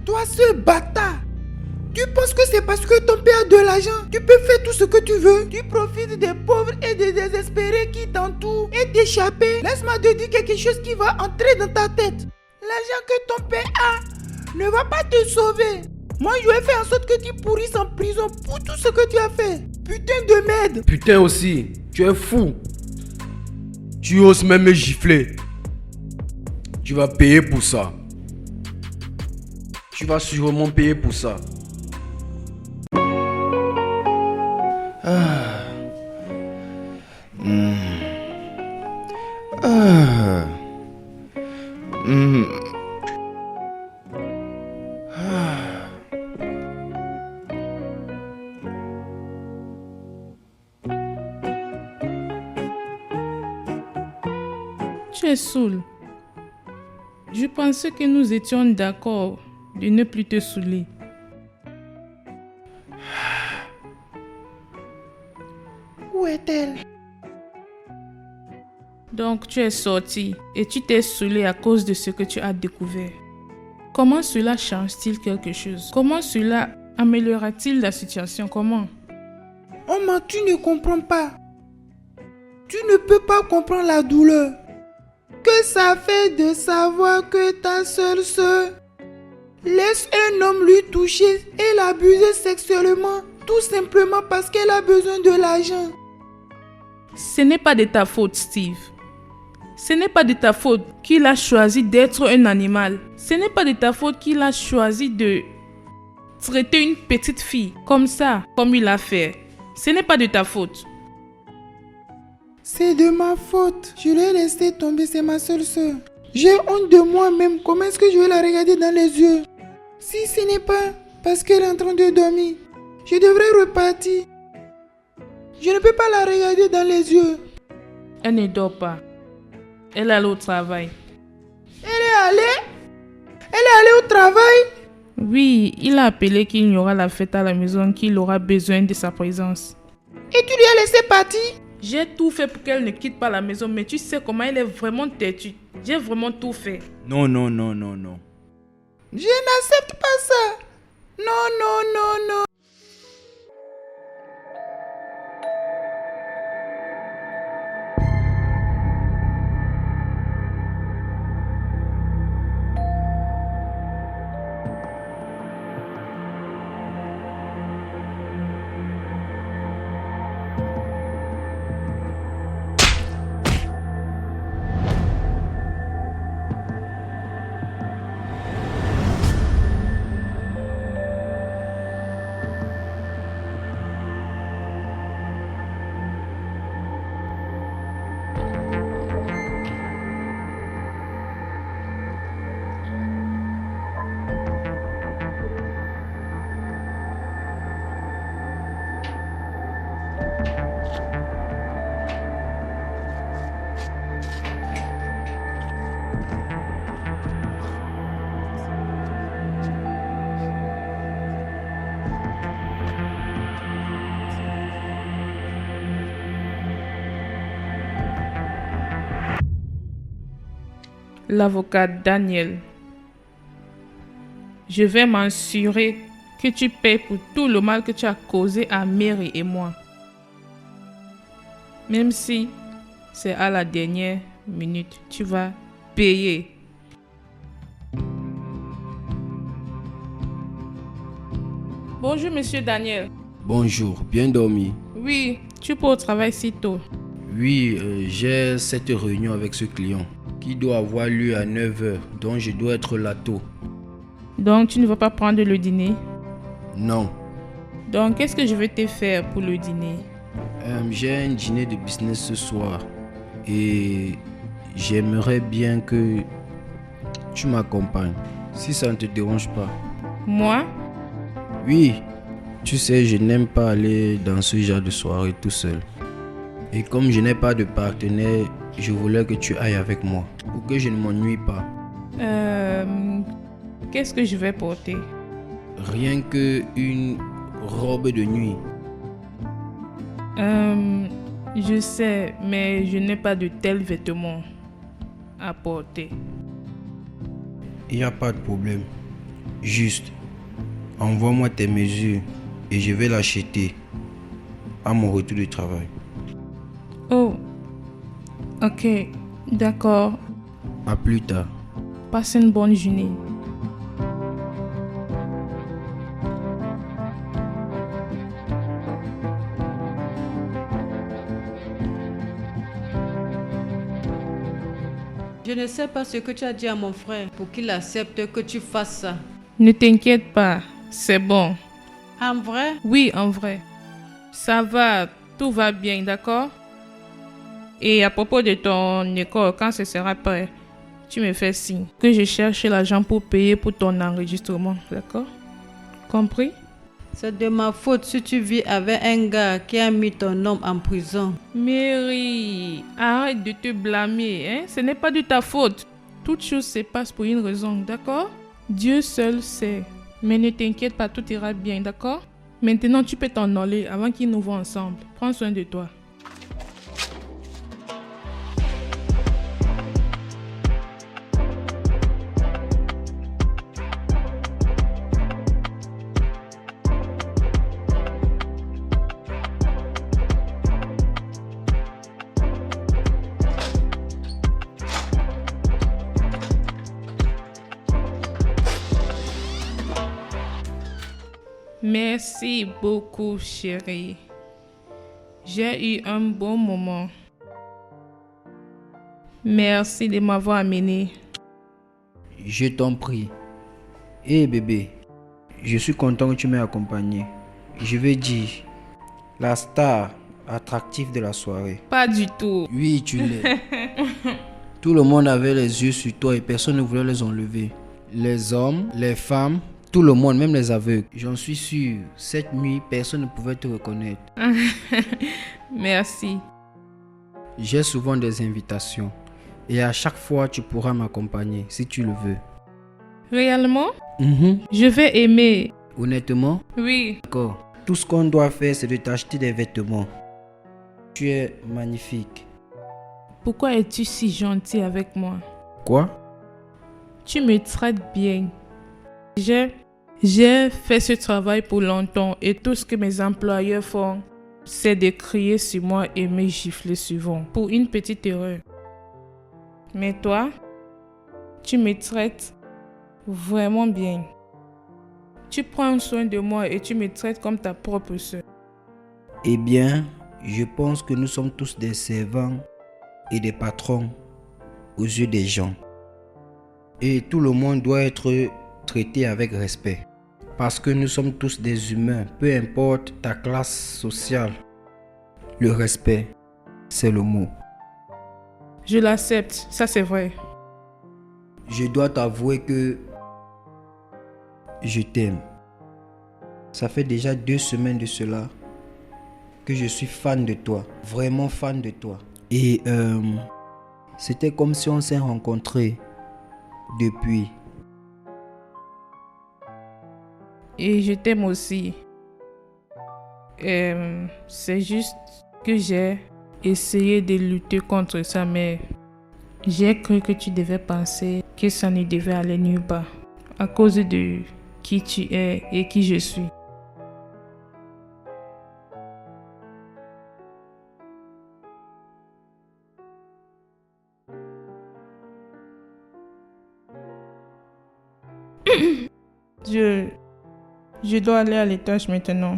toi ce bâtard, tu penses que c'est parce que ton père a de l'argent, tu peux faire tout ce que tu veux? Tu profites des pauvres et des désespérés qui t'entourent et t'échapper. Laisse-moi te dire quelque chose qui va entrer dans ta tête. L'argent que ton père a ne va pas te sauver. Moi, je vais faire en sorte que tu pourrisses en prison pour tout ce que tu as fait. Putain de merde. Putain aussi, tu es fou. Tu oses même me gifler. Tu vas payer pour ça. Tu vas sûrement payer pour ça. Tu es saoul. Je pensais que nous étions d'accord de ne plus te saouler. Où est-elle? Donc tu es sorti et tu t'es saoulé à cause de ce que tu as découvert. Comment cela change-t-il quelque chose? Comment cela améliorera-t-il la situation? Comment? Maman, tu ne comprends pas. Tu ne peux pas comprendre la douleur que ça fait de savoir que ta seule sœur laisse un homme lui toucher et l'abuser sexuellement tout simplement parce qu'elle a besoin de l'argent. Ce n'est pas de ta faute, Steve. Ce n'est pas de ta faute qu'il a choisi d'être un animal. Ce n'est pas de ta faute qu'il a choisi de traiter une petite fille comme ça, comme il a fait. Ce n'est pas de ta faute. C'est de ma faute. Je l'ai laissé tomber, c'est ma seule sœur. J'ai honte de moi-même. Comment est-ce que je vais la regarder dans les yeux? Si ce n'est pas parce qu'elle est en train de dormir, je devrais repartir. Je ne peux pas la regarder dans les yeux. Elle ne dort pas. Elle est allée au travail. Elle est allée au travail? Oui, il a appelé qu'il y aura la fête à la maison, qu'il aura besoin de sa présence. Et tu lui as laissé partir? J'ai tout fait pour qu'elle ne quitte pas la maison, mais tu sais comment elle est vraiment têtue. J'ai vraiment tout fait. Non. Je n'accepte pas ça. Non. L'avocat Daniel. Je vais m'assurer que tu payes pour tout le mal que tu as causé à Mary et moi. Même si c'est à la dernière minute, tu vas payer. Bonjour, monsieur Daniel. Bonjour, bien dormi. Oui, tu peux au travail si tôt. Oui, j'ai cette réunion avec ce client qui doit avoir lieu à 9h, donc je dois être là tôt. Donc, tu ne vas pas prendre le dîner? Non. Donc, qu'est-ce que je vais te faire pour le dîner? J'ai un dîner de business ce soir et j'aimerais bien que tu m'accompagnes, si ça ne te dérange pas. Moi? Oui, tu sais, je n'aime pas aller dans ce genre de soirée tout seul. Et comme je n'ai pas de partenaire, je voulais que tu ailles avec moi, pour que je ne m'ennuie pas. Qu'est-ce que je vais porter? Rien que une robe de nuit. Je sais, mais je n'ai pas de tels vêtements à porter. Il n'y a pas de problème. Juste, envoie-moi tes mesures et je vais l'acheter à mon retour du travail. Oh, ok, d'accord. À plus tard. Passe une bonne journée. Je ne sais pas ce que tu as dit à mon frère pour qu'il accepte que tu fasses ça. Ne t'inquiète pas, c'est bon. En vrai? Oui, en vrai. Ça va, tout va bien, d'accord? Et à propos de ton école, quand ce sera prêt, tu me fais signe que je cherche l'argent pour payer pour ton enregistrement, d'accord? Compris? C'est de ma faute si tu vis avec un gars qui a mis ton homme en prison. Mary, arrête de te blâmer, hein? Ce n'est pas de ta faute. Toute chose se passe pour une raison, d'accord? Dieu seul sait. Mais ne t'inquiète pas, tout ira bien, d'accord? Maintenant, tu peux t'en aller avant qu'ils nous voient ensemble. Prends soin de toi. Merci beaucoup, chérie. J'ai eu un bon moment. Merci de m'avoir amené. Je t'en prie. Hé bébé, je suis content que tu m'aies accompagné. Je veux dire, la star attractive de la soirée. Pas du tout. Oui, tu l'es. Tout le monde avait les yeux sur toi et personne ne voulait les enlever. Les hommes, les femmes, tout le monde, même les aveugles. J'en suis sûr, cette nuit, personne ne pouvait te reconnaître. Merci. J'ai souvent des invitations et à chaque fois, tu pourras m'accompagner si tu le veux. Réellement? Je vais aimer. Honnêtement? Oui. D'accord. Tout ce qu'on doit faire, c'est de t'acheter des vêtements. Tu es magnifique. Pourquoi es-tu si gentil avec moi? Quoi? Tu me traites bien. J'ai fait ce travail pour longtemps et tout ce que mes employeurs font, c'est de crier sur moi et me gifler souvent pour une petite erreur. Mais toi, tu me traites vraiment bien. Tu prends soin de moi et tu me traites comme ta propre sœur. Eh bien, je pense que nous sommes tous des servants et des patrons aux yeux des gens. Et tout le monde doit être traité avec respect. Parce que nous sommes tous des humains, peu importe ta classe sociale. Le respect, c'est le mot. Je l'accepte, ça c'est vrai. Je dois t'avouer que je t'aime. Ça fait déjà 2 semaines de cela que je suis fan de toi, vraiment fan de toi. Et c'était comme si on s'est rencontrés depuis. Et je t'aime aussi. C'est juste que j'ai essayé de lutter contre ça, mais j'ai cru que tu devais penser que ça ne devait aller nulle part. À cause de qui tu es et qui je suis. Je dois aller à l'étage maintenant.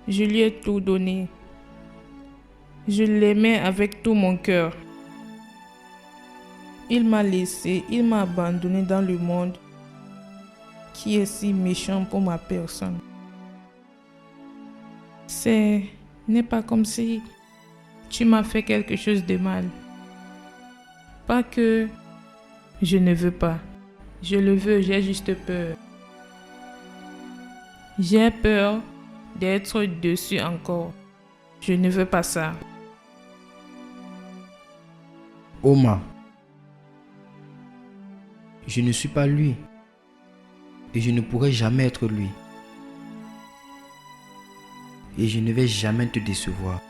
Je lui ai tout donné. Je l'aimais avec tout mon cœur. Il m'a laissé, il m'a abandonné dans le monde qui est si méchant pour ma personne. Ce n'est pas comme si tu m'as fait quelque chose de mal. Pas que je ne veux pas. Je le veux, j'ai juste peur. J'ai peur d'être dessus encore. Je ne veux pas ça. Oma, je ne suis pas lui. Et je ne pourrai jamais être lui. Et je ne vais jamais te décevoir.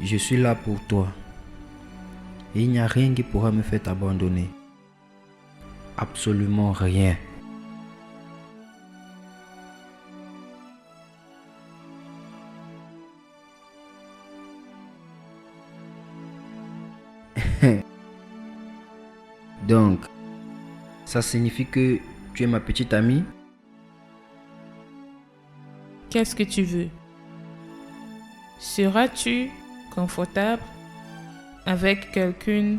Je suis là pour toi. Et il n'y a rien qui pourra me faire t'abandonner. Absolument rien. Donc, ça signifie que tu es ma petite amie? Qu'est-ce que tu veux? Seras-tu confortable avec quelqu'un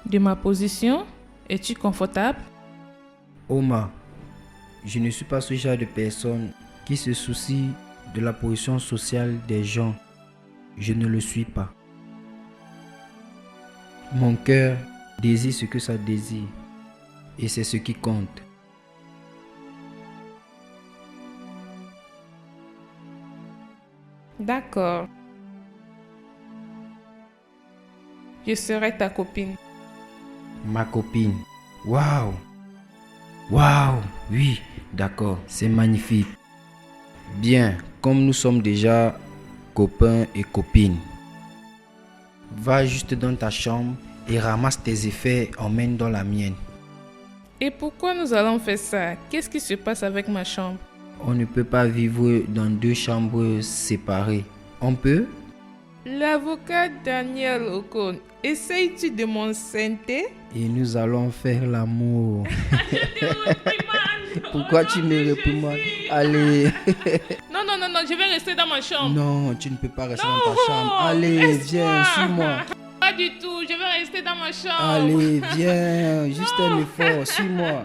de ma position? Es-tu confortable? Oma, je ne suis pas ce genre de personne qui se soucie de la position sociale des gens. Je ne le suis pas. Mon cœur désire ce que ça désire. Et c'est ce qui compte. D'accord. Je serai ta copine. Ma copine. Waouh! Waouh! Oui, d'accord, c'est magnifique. Bien, comme nous sommes déjà copains et copines, va juste dans ta chambre et ramasse tes effets, emmène dans la mienne. Et pourquoi nous allons faire ça? Qu'est-ce qui se passe avec ma chambre? On ne peut pas vivre dans deux chambres séparées. On peut? L'avocat Daniel Ocon, essayes-tu de m'enceinte? Et nous allons faire l'amour. Pourquoi tu me réprimandes? Allez. Non, je vais rester dans ma chambre. Non, tu ne peux pas rester dans ta chambre. Allez, viens, suis-moi. Pas du tout, je vais rester dans ma chambre. Allez, viens, juste un effort, suis-moi.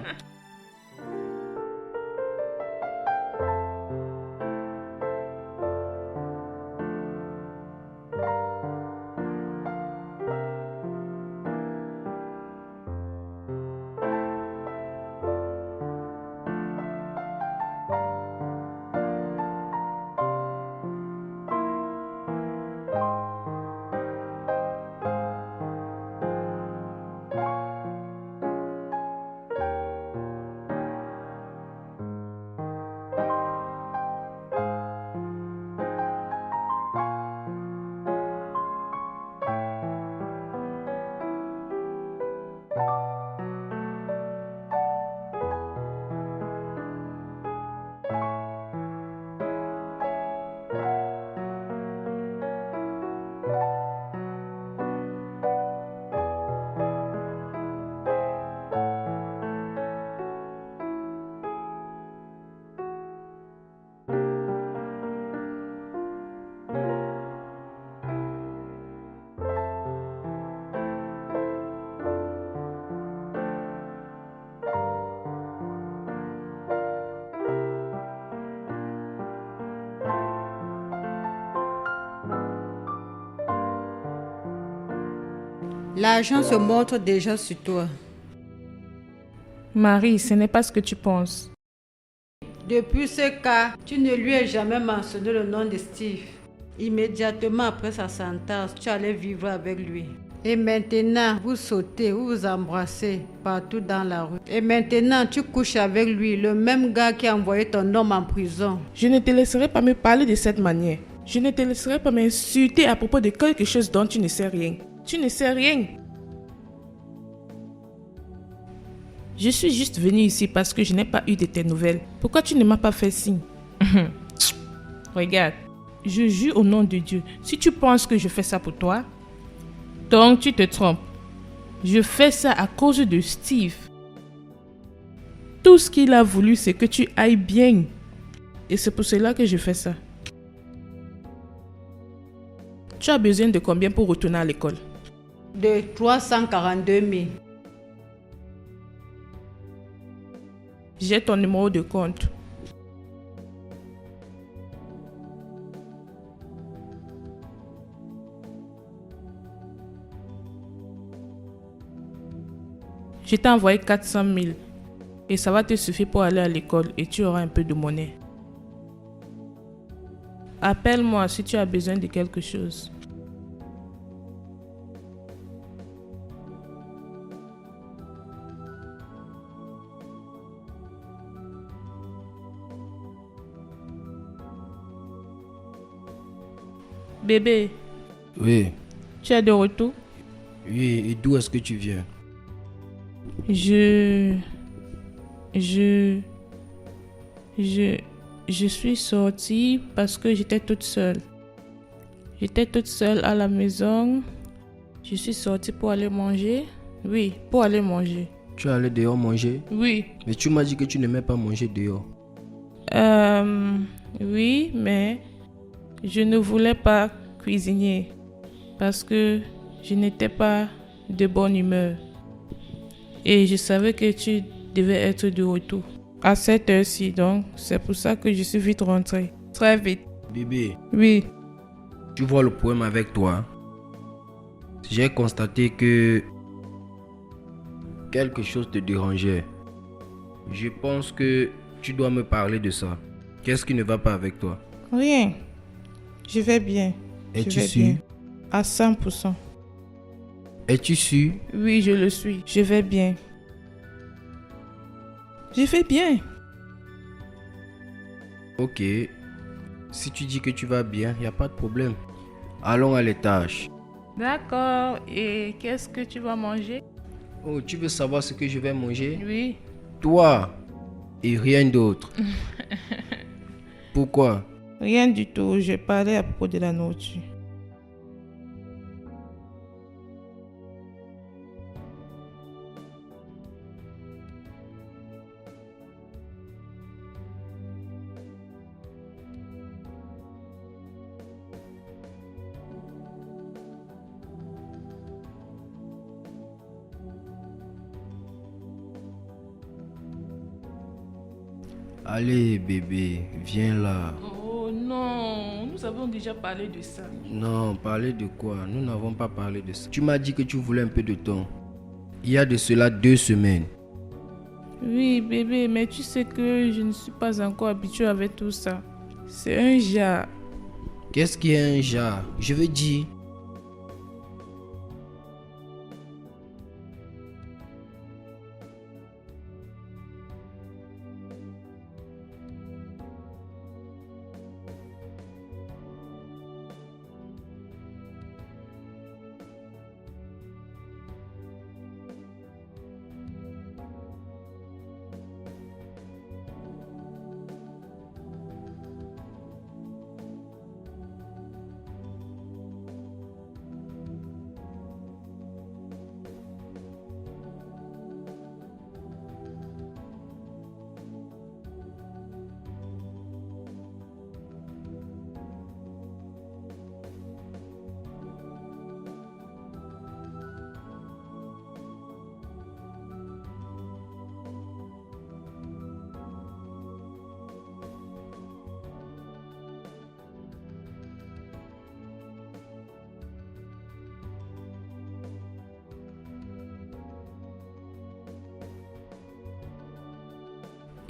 L'argent se montre déjà sur toi. Marie, ce n'est pas ce que tu penses. Depuis ce cas, tu ne lui as jamais mentionné le nom de Steve. Immédiatement après sa sentence, tu allais vivre avec lui. Et maintenant, vous sautez, vous vous embrassez partout dans la rue. Et maintenant, tu couches avec lui, le même gars qui a envoyé ton homme en prison. Je ne te laisserai pas me parler de cette manière. Je ne te laisserai pas m'insulter à propos de quelque chose dont tu ne sais rien. Tu ne sais rien. Je suis juste venue ici parce que je n'ai pas eu de tes nouvelles. Pourquoi tu ne m'as pas fait signe? Regarde, je jure au nom de Dieu, si tu penses que je fais ça pour toi, donc tu te trompes. Je fais ça à cause de Steve. Tout ce qu'il a voulu, c'est que tu ailles bien. Et c'est pour cela que je fais ça. Tu as besoin de combien pour retourner à l'école? De 342 000. J'ai ton numéro de compte. Je t'ai envoyé 400 000 et ça va te suffire pour aller à l'école et tu auras un peu de monnaie. Appelle-moi si tu as besoin de quelque chose. Bébé, Oui, tu es de retour? oui, et d'où est-ce que tu viens? Je suis sortie parce que j'étais toute seule. J'étais toute seule à la maison. Je suis sortie pour aller manger. Oui, pour aller manger. Tu es allé dehors manger? Oui. Mais tu m'as dit que tu n'aimais pas manger dehors. Oui, mais je ne voulais pas cuisiner parce que je n'étais pas de bonne humeur. Et je savais que tu devais être de retour à cette heure-ci, donc c'est pour ça que je suis vite rentrée. Très vite. Bébé, Oui. tu vois le problème avec toi? J'ai constaté que quelque chose te dérangeait. Je pense que tu dois me parler de ça. Qu'est-ce qui ne va pas avec toi? Rien. Je vais bien. Es-tu Je vais sûr? bien. À 100%. Es-tu sûr? Oui, je le suis. Je vais bien. Je vais bien. Ok. Si tu dis que tu vas bien, il n'y a pas de problème. Allons à l'étage. D'accord. Et qu'est-ce que tu vas manger? Oh, tu veux savoir ce que je vais manger? Oui. Toi et rien d'autre. Pourquoi? Rien du tout. Je parlais à propos de la nourriture. Allez, bébé, viens là. Oh non, nous avons déjà parlé de ça. Non, parler de quoi? Nous n'avons pas parlé de ça. Tu m'as dit que tu voulais un peu de temps. Il y a de cela 2 semaines. Oui, bébé, mais tu sais que je ne suis pas encore habituée avec tout ça. C'est un jar. Qu'est-ce qui est un jar? Je veux dire...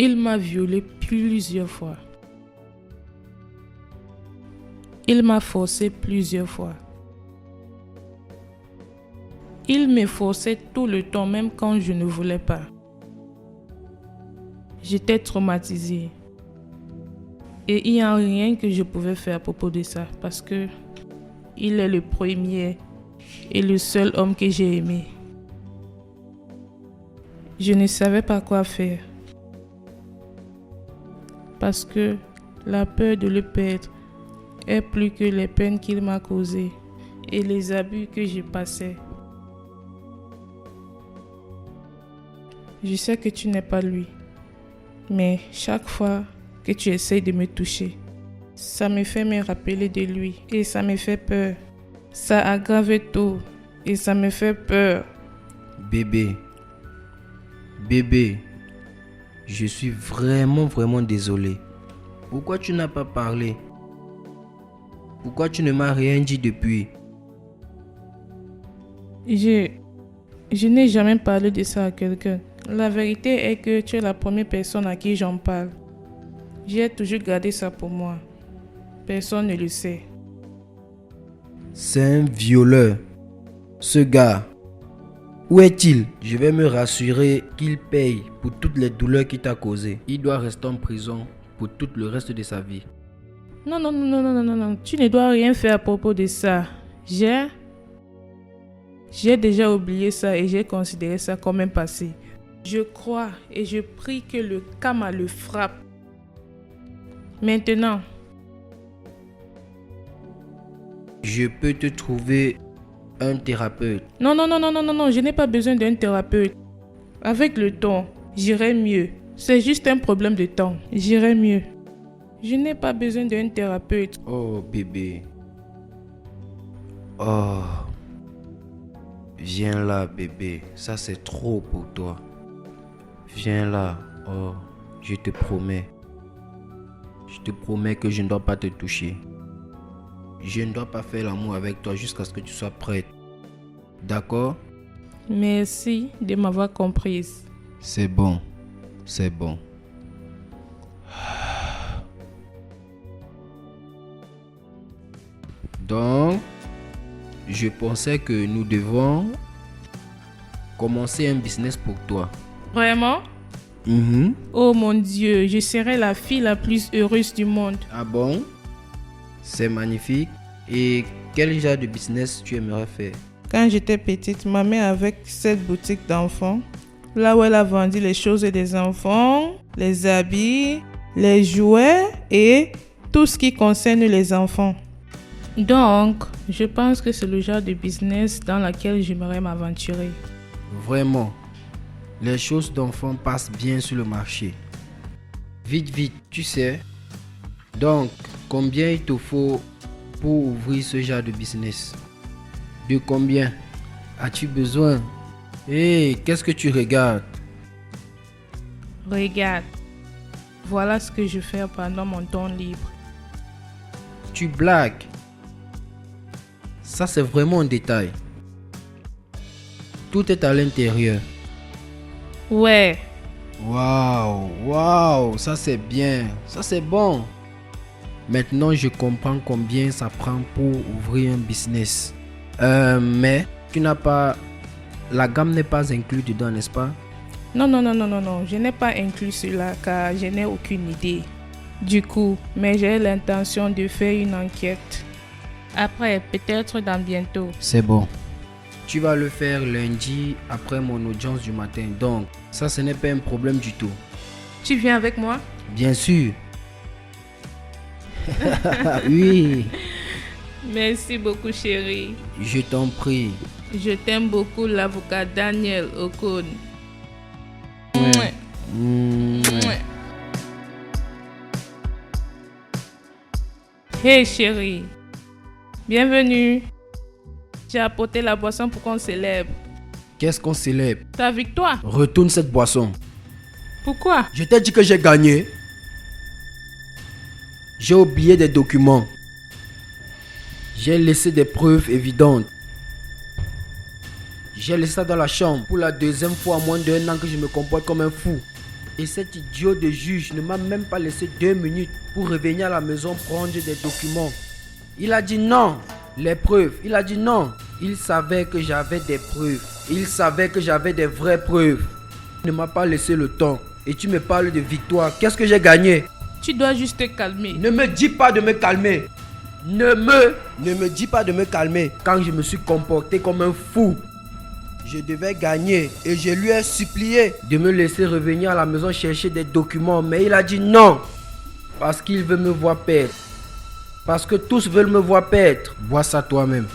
Il m'a violée plusieurs fois. Il m'a forcé plusieurs fois. Il me forçait tout le temps, même quand je ne voulais pas. J'étais traumatisée. Et il n'y a rien que je pouvais faire à propos de ça, parce que il est le premier et le seul homme que j'ai aimé. Je ne savais pas quoi faire. Parce que la peur de le perdre est plus que les peines qu'il m'a causées et les abus que j'ai passés. Je sais que tu n'es pas lui, mais chaque fois que tu essayes de me toucher, ça me fait me rappeler de lui et ça me fait peur. Ça aggrave tout et ça me fait peur. Bébé, je suis vraiment désolé. Pourquoi tu n'as pas parlé? Pourquoi tu ne m'as rien dit depuis? Je n'ai jamais parlé de ça à quelqu'un. La vérité est que tu es la première personne à qui j'en parle. J'ai toujours gardé ça pour moi. Personne ne le sait. C'est un violeur. Ce gars, où est-il? Je vais me rassurer qu'il paye pour toutes les douleurs qu'il t'a causées. Il doit rester en prison pour tout le reste de sa vie. Non. Tu ne dois rien faire à propos de ça. J'ai déjà oublié ça et j'ai considéré ça comme un passé. Je crois et je prie que le karma le frappe. Maintenant, je peux te trouver un thérapeute. Non, je n'ai pas besoin d'un thérapeute. Avec le temps, j'irai mieux. C'est juste un problème de temps. J'irai mieux. Je n'ai pas besoin d'un thérapeute. Oh bébé. Oh. Viens là bébé. Ça c'est trop pour toi. Viens là. Oh. Je te promets. Je te promets que je ne dois pas te toucher. Je ne dois pas faire l'amour avec toi jusqu'à ce que tu sois prête. D'accord? Merci de m'avoir comprise. C'est bon. C'est bon. Donc, je pensais que nous devons commencer un business pour toi. Vraiment? Oh mon Dieu, je serai la fille la plus heureuse du monde. Ah bon? C'est magnifique. Et quel genre de business tu aimerais faire? Quand j'étais petite, ma mère avait cette boutique d'enfants, là où elle a vendu les choses des enfants, les habits, les jouets et tout ce qui concerne les enfants. Donc, je pense que c'est le genre de business dans lequel j'aimerais m'aventurer. Vraiment, les choses d'enfants passent bien sur le marché. Vite, tu sais. Donc, combien il te faut pour ouvrir ce genre de business? De combien as-tu besoin? Hé, qu'est-ce que tu regardes? Regarde, voilà ce que je fais pendant mon temps libre. Tu blagues? Ça, c'est vraiment un détail. Tout est à l'intérieur. Ouais. Waouh, ça c'est bien, ça c'est bon. Maintenant, je comprends combien ça prend pour ouvrir un business. Mais tu n'as pas... La gamme n'est pas inclue dedans, n'est-ce pas? Non, je n'ai pas inclus cela car je n'ai aucune idée. Du coup, mais j'ai l'intention de faire une enquête. Après, peut-être dans bientôt. C'est bon. Tu vas le faire lundi après mon audience du matin. Donc, ça, ce n'est pas un problème du tout. Tu viens avec moi? Bien sûr. Oui. Merci beaucoup, chérie. Je t'en prie. Je t'aime beaucoup, l'avocat Daniel Okon. Hey, chérie. Bienvenue. J'ai apporté la boisson pour qu'on célèbre. Qu'est-ce qu'on célèbre? Ta victoire. Retourne cette boisson. Pourquoi? Je t'ai dit que j'ai gagné. J'ai oublié des documents. J'ai laissé des preuves évidentes. J'ai laissé ça dans la chambre pour la deuxième fois en moins d'1 an que je me comporte comme un fou. Et cet idiot de juge ne m'a même pas laissé 2 minutes pour revenir à la maison prendre des documents. Il a dit non. Les preuves. Il a dit non. Il savait que j'avais des preuves. Il savait que j'avais des vraies preuves. Il ne m'a pas laissé le temps. Et tu me parles de victoire. Qu'est-ce que j'ai gagné? Tu dois juste te calmer. Ne me dis pas de me calmer. Ne me dis pas de me calmer. Quand je me suis comporté comme un fou, je devais gagner et je lui ai supplié de me laisser revenir à la maison chercher des documents. Mais il a dit non. Parce qu'il veut me voir perdre. Parce que tous veulent me voir perdre. Vois ça toi-même.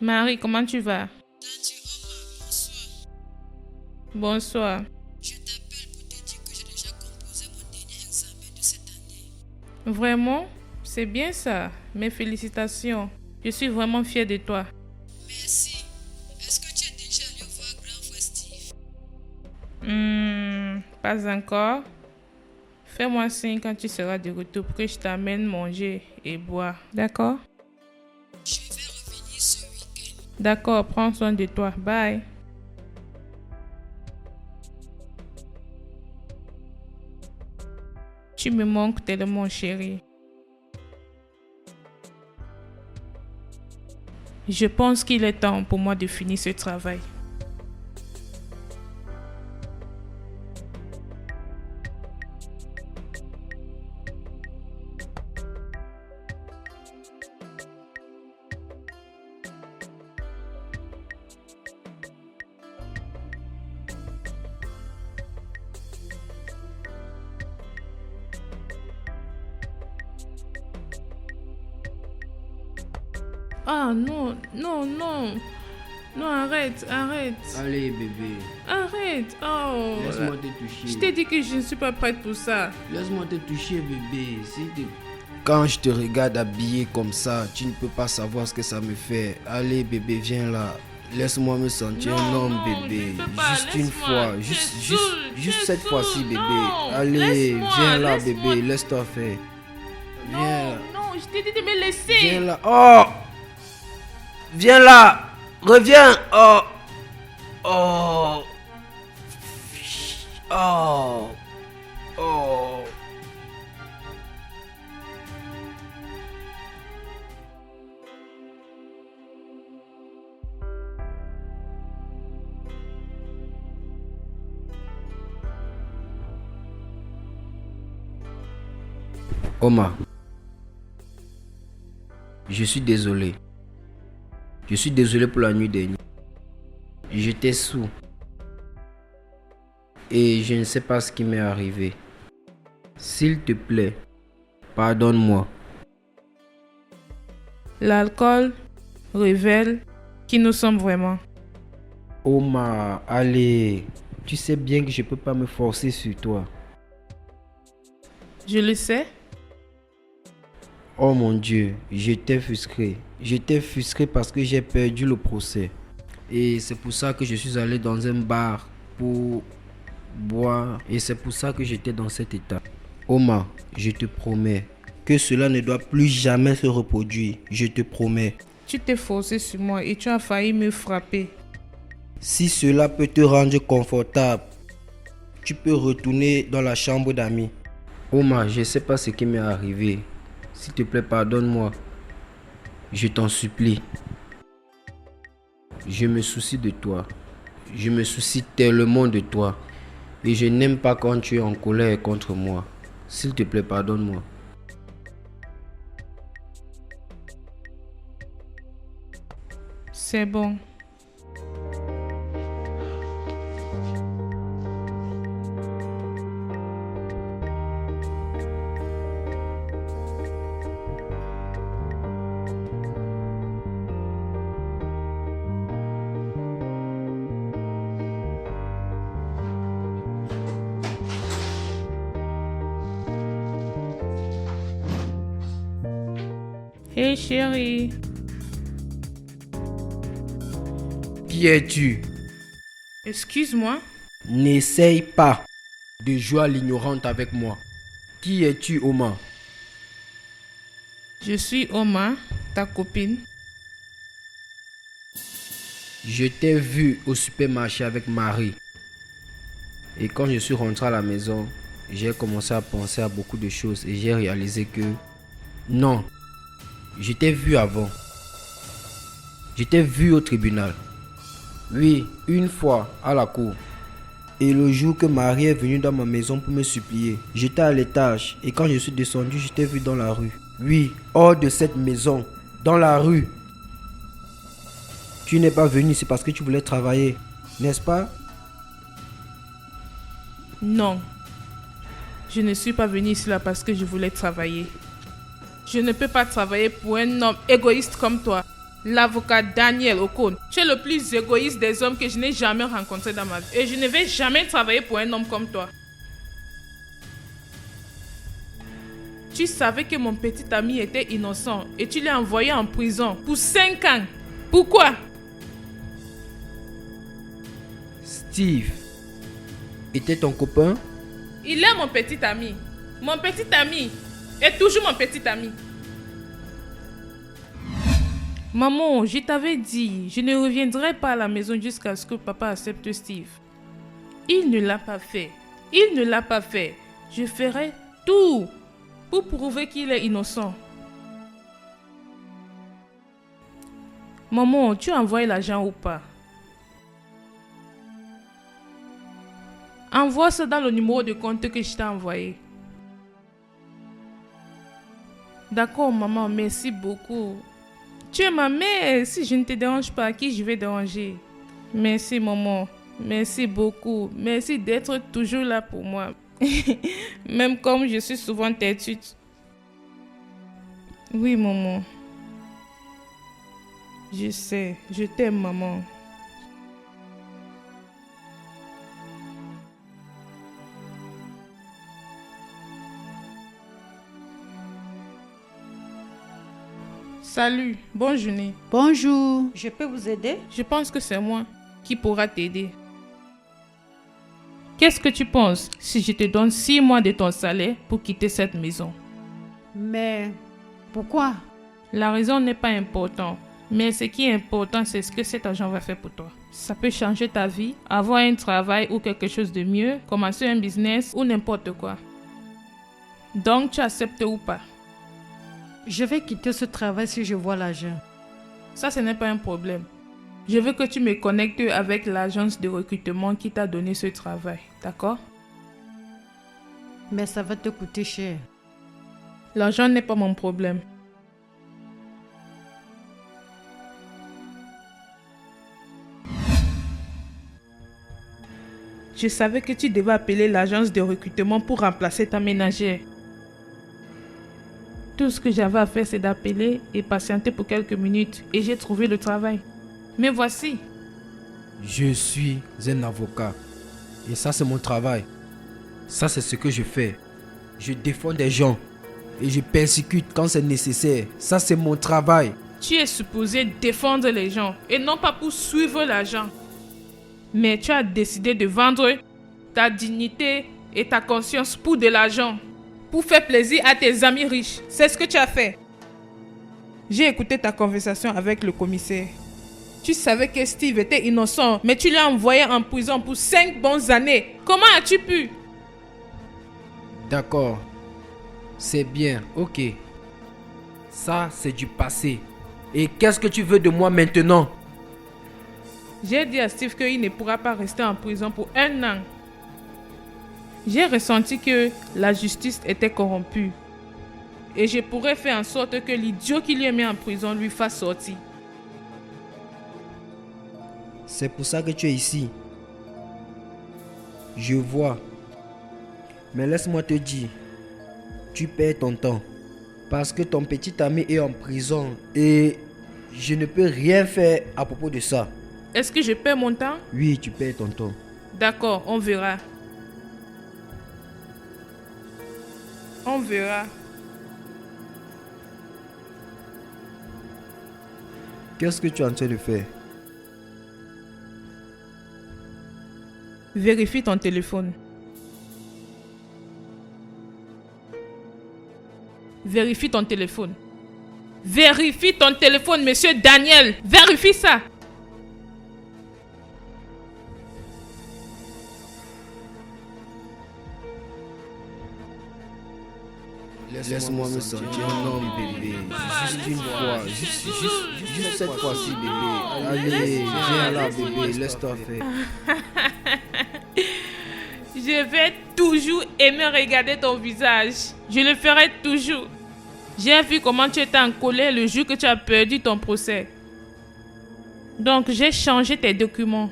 Marie, comment tu vas? Bonsoir. Je t'appelle pour te dire que j'ai déjà composé mon dernier examen de cette année. Vraiment? C'est bien ça. Mes félicitations. Je suis vraiment fière de toi. Merci. Est-ce que tu es déjà allé voir grand frère Steve? Pas encore. Fais-moi signe quand tu seras de retour pour que je t'amène manger et boire. D'accord? Je vais revenir ce week-end. D'accord, prends soin de toi. Bye. Tu me manques tellement, chérie. Je pense qu'il est temps pour moi de finir ce travail. Ah non, non, non. Non, arrête, arrête. Allez bébé, Arrête. Oh. laisse-moi te toucher. Je t'ai dit que je ne suis pas prête pour ça. Laisse-moi te toucher bébé. Quand je te regarde habillé comme ça, tu ne peux pas savoir ce que ça me fait. Allez bébé, viens là. Laisse-moi me sentir un homme bébé. je peux pas. Juste une Laisse-moi. fois. Tu es Juste saoul, cette fois-ci bébé. Non. Allez, Laisse-moi, viens là laisse-moi. bébé. Laisse-toi faire. Viens Non, là. non, je t'ai dit de me laisser. Viens là. Oh! Viens là. Reviens. Oh. Oh. Oh. Oh. Omar, je suis désolé. Je suis désolé pour la nuit dernière. J'étais sous. Et je ne sais pas ce qui m'est arrivé. S'il te plaît, pardonne-moi. L'alcool révèle qui nous sommes vraiment. Omar, allez. Tu sais bien que je peux pas me forcer sur toi. Je le sais. Oh mon Dieu, j'étais frustré. J'étais frustré parce que j'ai perdu le procès. Et c'est pour ça que je suis allé dans un bar pour boire. Et c'est pour ça que j'étais dans cet état. Omar, je te promets que cela ne doit plus jamais se reproduire. Je te promets. Tu t'es forcé sur moi et tu as failli me frapper. Si cela peut te rendre confortable, tu peux retourner dans la chambre d'amis. Omar, je ne sais pas ce qui m'est arrivé. S'il te plaît, pardonne-moi. Je t'en supplie. Je me soucie de toi. Je me soucie tellement de toi. Et je n'aime pas quand tu es en colère contre moi. S'il te plaît, pardonne-moi. C'est bon. Hey chérie. Qui es-tu? Excuse-moi. N'essaye pas. De jouer à l'ignorante avec moi. Qui es-tu, Omar? Je suis Omar, ta copine. Je t'ai vu au supermarché avec Marie. Et quand je suis rentré à la maison, j'ai commencé à penser à beaucoup de choses et j'ai réalisé que non, je t'ai vu avant. Je t'ai vu au tribunal. Oui, une fois à la cour. Et le jour que Marie est venue dans ma maison pour me supplier, j'étais à l'étage et quand je suis descendu, je t'ai vu dans la rue. Oui, hors de cette maison, dans la rue. Tu n'es pas venu, c'est parce que tu voulais travailler, n'est-ce pas? Non. Je ne suis pas venue ici là parce que je voulais travailler. Je ne peux pas travailler pour un homme égoïste comme toi. L'avocat Daniel Ocon. Tu es le plus égoïste des hommes que je n'ai jamais rencontré dans ma vie. Et je ne vais jamais travailler pour un homme comme toi. Tu savais que mon petit ami était innocent et tu l'as envoyé en prison pour 5 ans. Pourquoi? Steve était ton copain? Il est mon petit ami. Mon petit ami est toujours mon petit ami. Maman, je t'avais dit, je ne reviendrai pas à la maison jusqu'à ce que papa accepte Steve. Il ne l'a pas fait. Il ne l'a pas fait. Je ferai tout pour prouver qu'il est innocent. Maman, tu as envoyé l'argent ou pas? Envoie ça dans le numéro de compte que je t'ai envoyé. D'accord, maman, merci beaucoup. Tu es ma mère, si je ne te dérange pas, qui je vais déranger? Merci, maman. Merci beaucoup. Merci d'être toujours là pour moi. Même comme je suis souvent têtue. Oui, maman. Je sais, je t'aime, maman. Salut, bonne journée. Bonjour, je peux vous aider? Je pense que c'est moi qui pourra t'aider. Qu'est-ce que tu penses si je te donne 6 mois de ton salaire pour quitter cette maison? Mais pourquoi? La raison n'est pas importante, mais ce qui est important, c'est ce que cet argent va faire pour toi. Ça peut changer ta vie, avoir un travail ou quelque chose de mieux, commencer un business ou n'importe quoi. Donc, tu acceptes ou pas? Je vais quitter ce travail si je vois l'argent. Ça, ce n'est pas un problème. Je veux que tu me connectes avec l'agence de recrutement qui t'a donné ce travail, d'accord? Mais ça va te coûter cher. L'argent n'est pas mon problème. Je savais que tu devais appeler l'agence de recrutement pour remplacer ta ménagère. Tout ce que j'avais à faire, c'est d'appeler et patienter pour quelques minutes et j'ai trouvé le travail. Mais voici. Je suis un avocat. Et ça, c'est mon travail. Ça, c'est ce que je fais. Je défends des gens. Et je persécute quand c'est nécessaire. Ça, c'est mon travail. Tu es supposé défendre les gens et non pas pour suivre l'argent. Mais tu as décidé de vendre ta dignité et ta conscience pour de l'argent. Pour faire plaisir à tes amis riches. C'est ce que tu as fait. J'ai écouté ta conversation avec le commissaire. Tu savais que Steve était innocent, mais tu l'as envoyé en prison pour 5 bonnes années. Comment as-tu pu? D'accord. C'est bien, ok. Ça, c'est du passé. Et qu'est-ce que tu veux de moi maintenant? J'ai dit à Steve qu'il ne pourra pas rester en prison pour 1 an. J'ai ressenti que la justice était corrompue. Et je pourrais faire en sorte que l'idiot qui lui a mis en prison lui fasse sortir. C'est pour ça que tu es ici. Je vois. Mais laisse-moi te dire, tu perds ton temps. Parce que ton petit ami est en prison et je ne peux rien faire à propos de ça. Est-ce que je perds mon temps? Oui, tu perds ton temps. D'accord, on verra. On verra. Qu'est-ce que tu es en train de faire? Vérifie ton téléphone. Vérifie ton téléphone. Vérifie ton téléphone, monsieur Daniel. Vérifie ça. Laisse-moi me sentir un homme, bébé. Juste une fois. Juste cette fois-ci, bébé. Allez, viens là, bébé. Laisse-toi faire. Je vais toujours aimer regarder ton visage. Je le ferai toujours. J'ai vu comment tu étais en colère le jour que tu as perdu ton procès. Donc j'ai changé tes documents.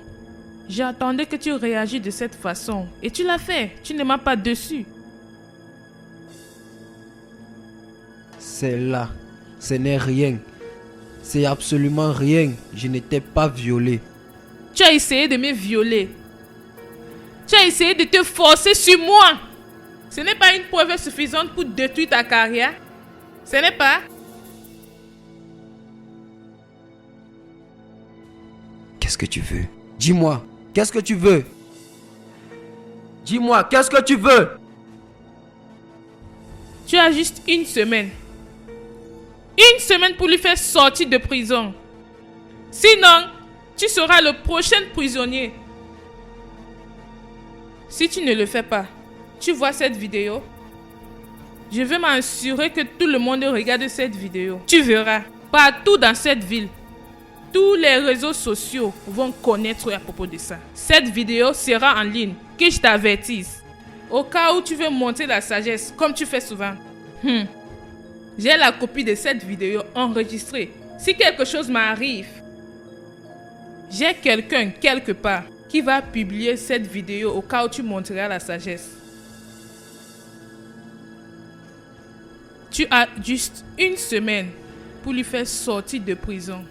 J'attendais que tu réagisses de cette façon. Et tu l'as fait. Tu ne m'as pas dessus. C'est là. Ce n'est rien. C'est absolument rien. Je n'étais pas violé. Tu as essayé de me violer. Tu as essayé de te forcer sur moi. Ce n'est pas une preuve suffisante pour détruire ta carrière. Ce n'est pas. Qu'est-ce que tu veux? Dis-moi. Qu'est-ce que tu veux? Dis-moi, qu'est-ce que tu veux? Tu as juste 1 semaine. 1 semaine pour lui faire sortir de prison. Sinon, tu seras le prochain prisonnier. Si tu ne le fais pas, tu vois cette vidéo? Je vais m'assurer que tout le monde regarde cette vidéo. Tu verras, partout dans cette ville, tous les réseaux sociaux vont connaître à propos de ça. Cette vidéo sera en ligne, que je t'avertisse. Au cas où tu veux montrer la sagesse, comme tu fais souvent. J'ai la copie de cette vidéo enregistrée. Si quelque chose m'arrive, j'ai quelqu'un quelque part qui va publier cette vidéo au cas où tu montreras la sagesse. Tu as juste 1 semaine pour lui faire sortir de prison.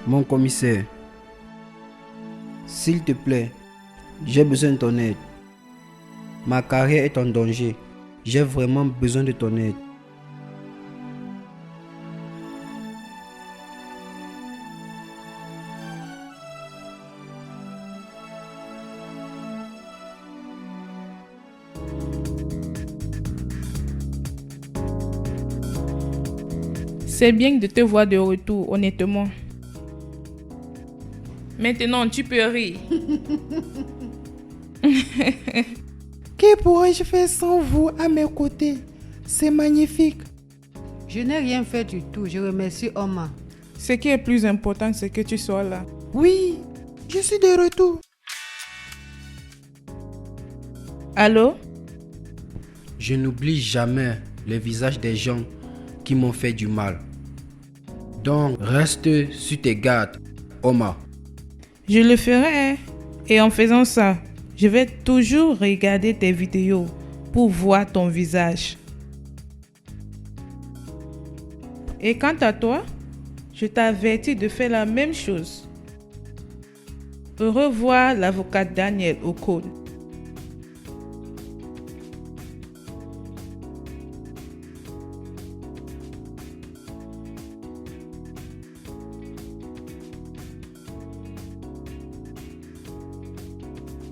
Mon commissaire, s'il te plaît, j'ai besoin de ton aide. Ma carrière est en danger. J'ai vraiment besoin de ton aide. C'est bien de te voir de retour, honnêtement. Maintenant, tu peux rire. Que pourrais-je faire sans vous à mes côtés? C'est magnifique. Je n'ai rien fait du tout. Je remercie Omar. Ce qui est plus important, c'est que tu sois là. Oui, je suis de retour. Allô? Je n'oublie jamais les visages des gens qui m'ont fait du mal. Donc, reste sur tes gardes, Omar. Je le ferai. Hein. Et en faisant ça, je vais toujours regarder tes vidéos pour voir ton visage. Et quant à toi, je t'avertis de faire la même chose. Au revoir, l'avocat Daniel Ocon.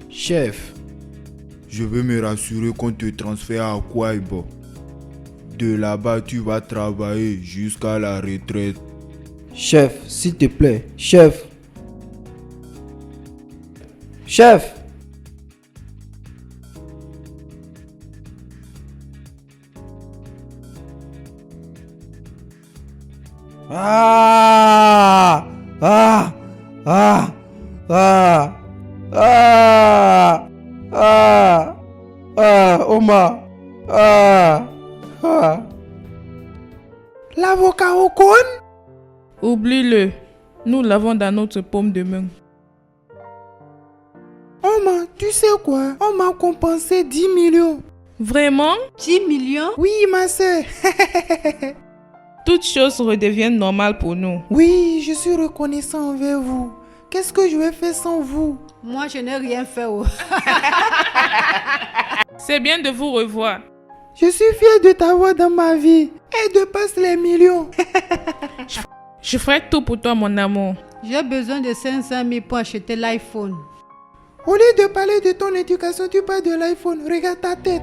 Chef, Je veux me rassurer qu'on te transfère à Kwaibo. De là-bas, tu vas travailler jusqu'à la retraite. chef, s'il te plaît, chef. Chef. Ah! Ah! Ah! Ah! Ah! Ah! Ah! Omar! Ah! Ah! L'avocat Ocon? Oublie-le. Nous l'avons dans notre paume de main. Omar, tu sais quoi? On m'a compensé 10 millions. Vraiment? 10 millions? Oui, ma soeur. Toutes choses redeviennent normales pour nous. Oui, je suis reconnaissant envers vous. Qu'est-ce que je vais faire sans vous? Moi, je n'ai rien fait. Oh. C'est bien de vous revoir. Je suis fier de t'avoir dans ma vie et de passer les millions. Je ferai tout pour toi, mon amour. J'ai besoin de 500 000 pour acheter l'iPhone. Au lieu de parler de ton éducation, tu parles de l'iPhone. Regarde ta tête.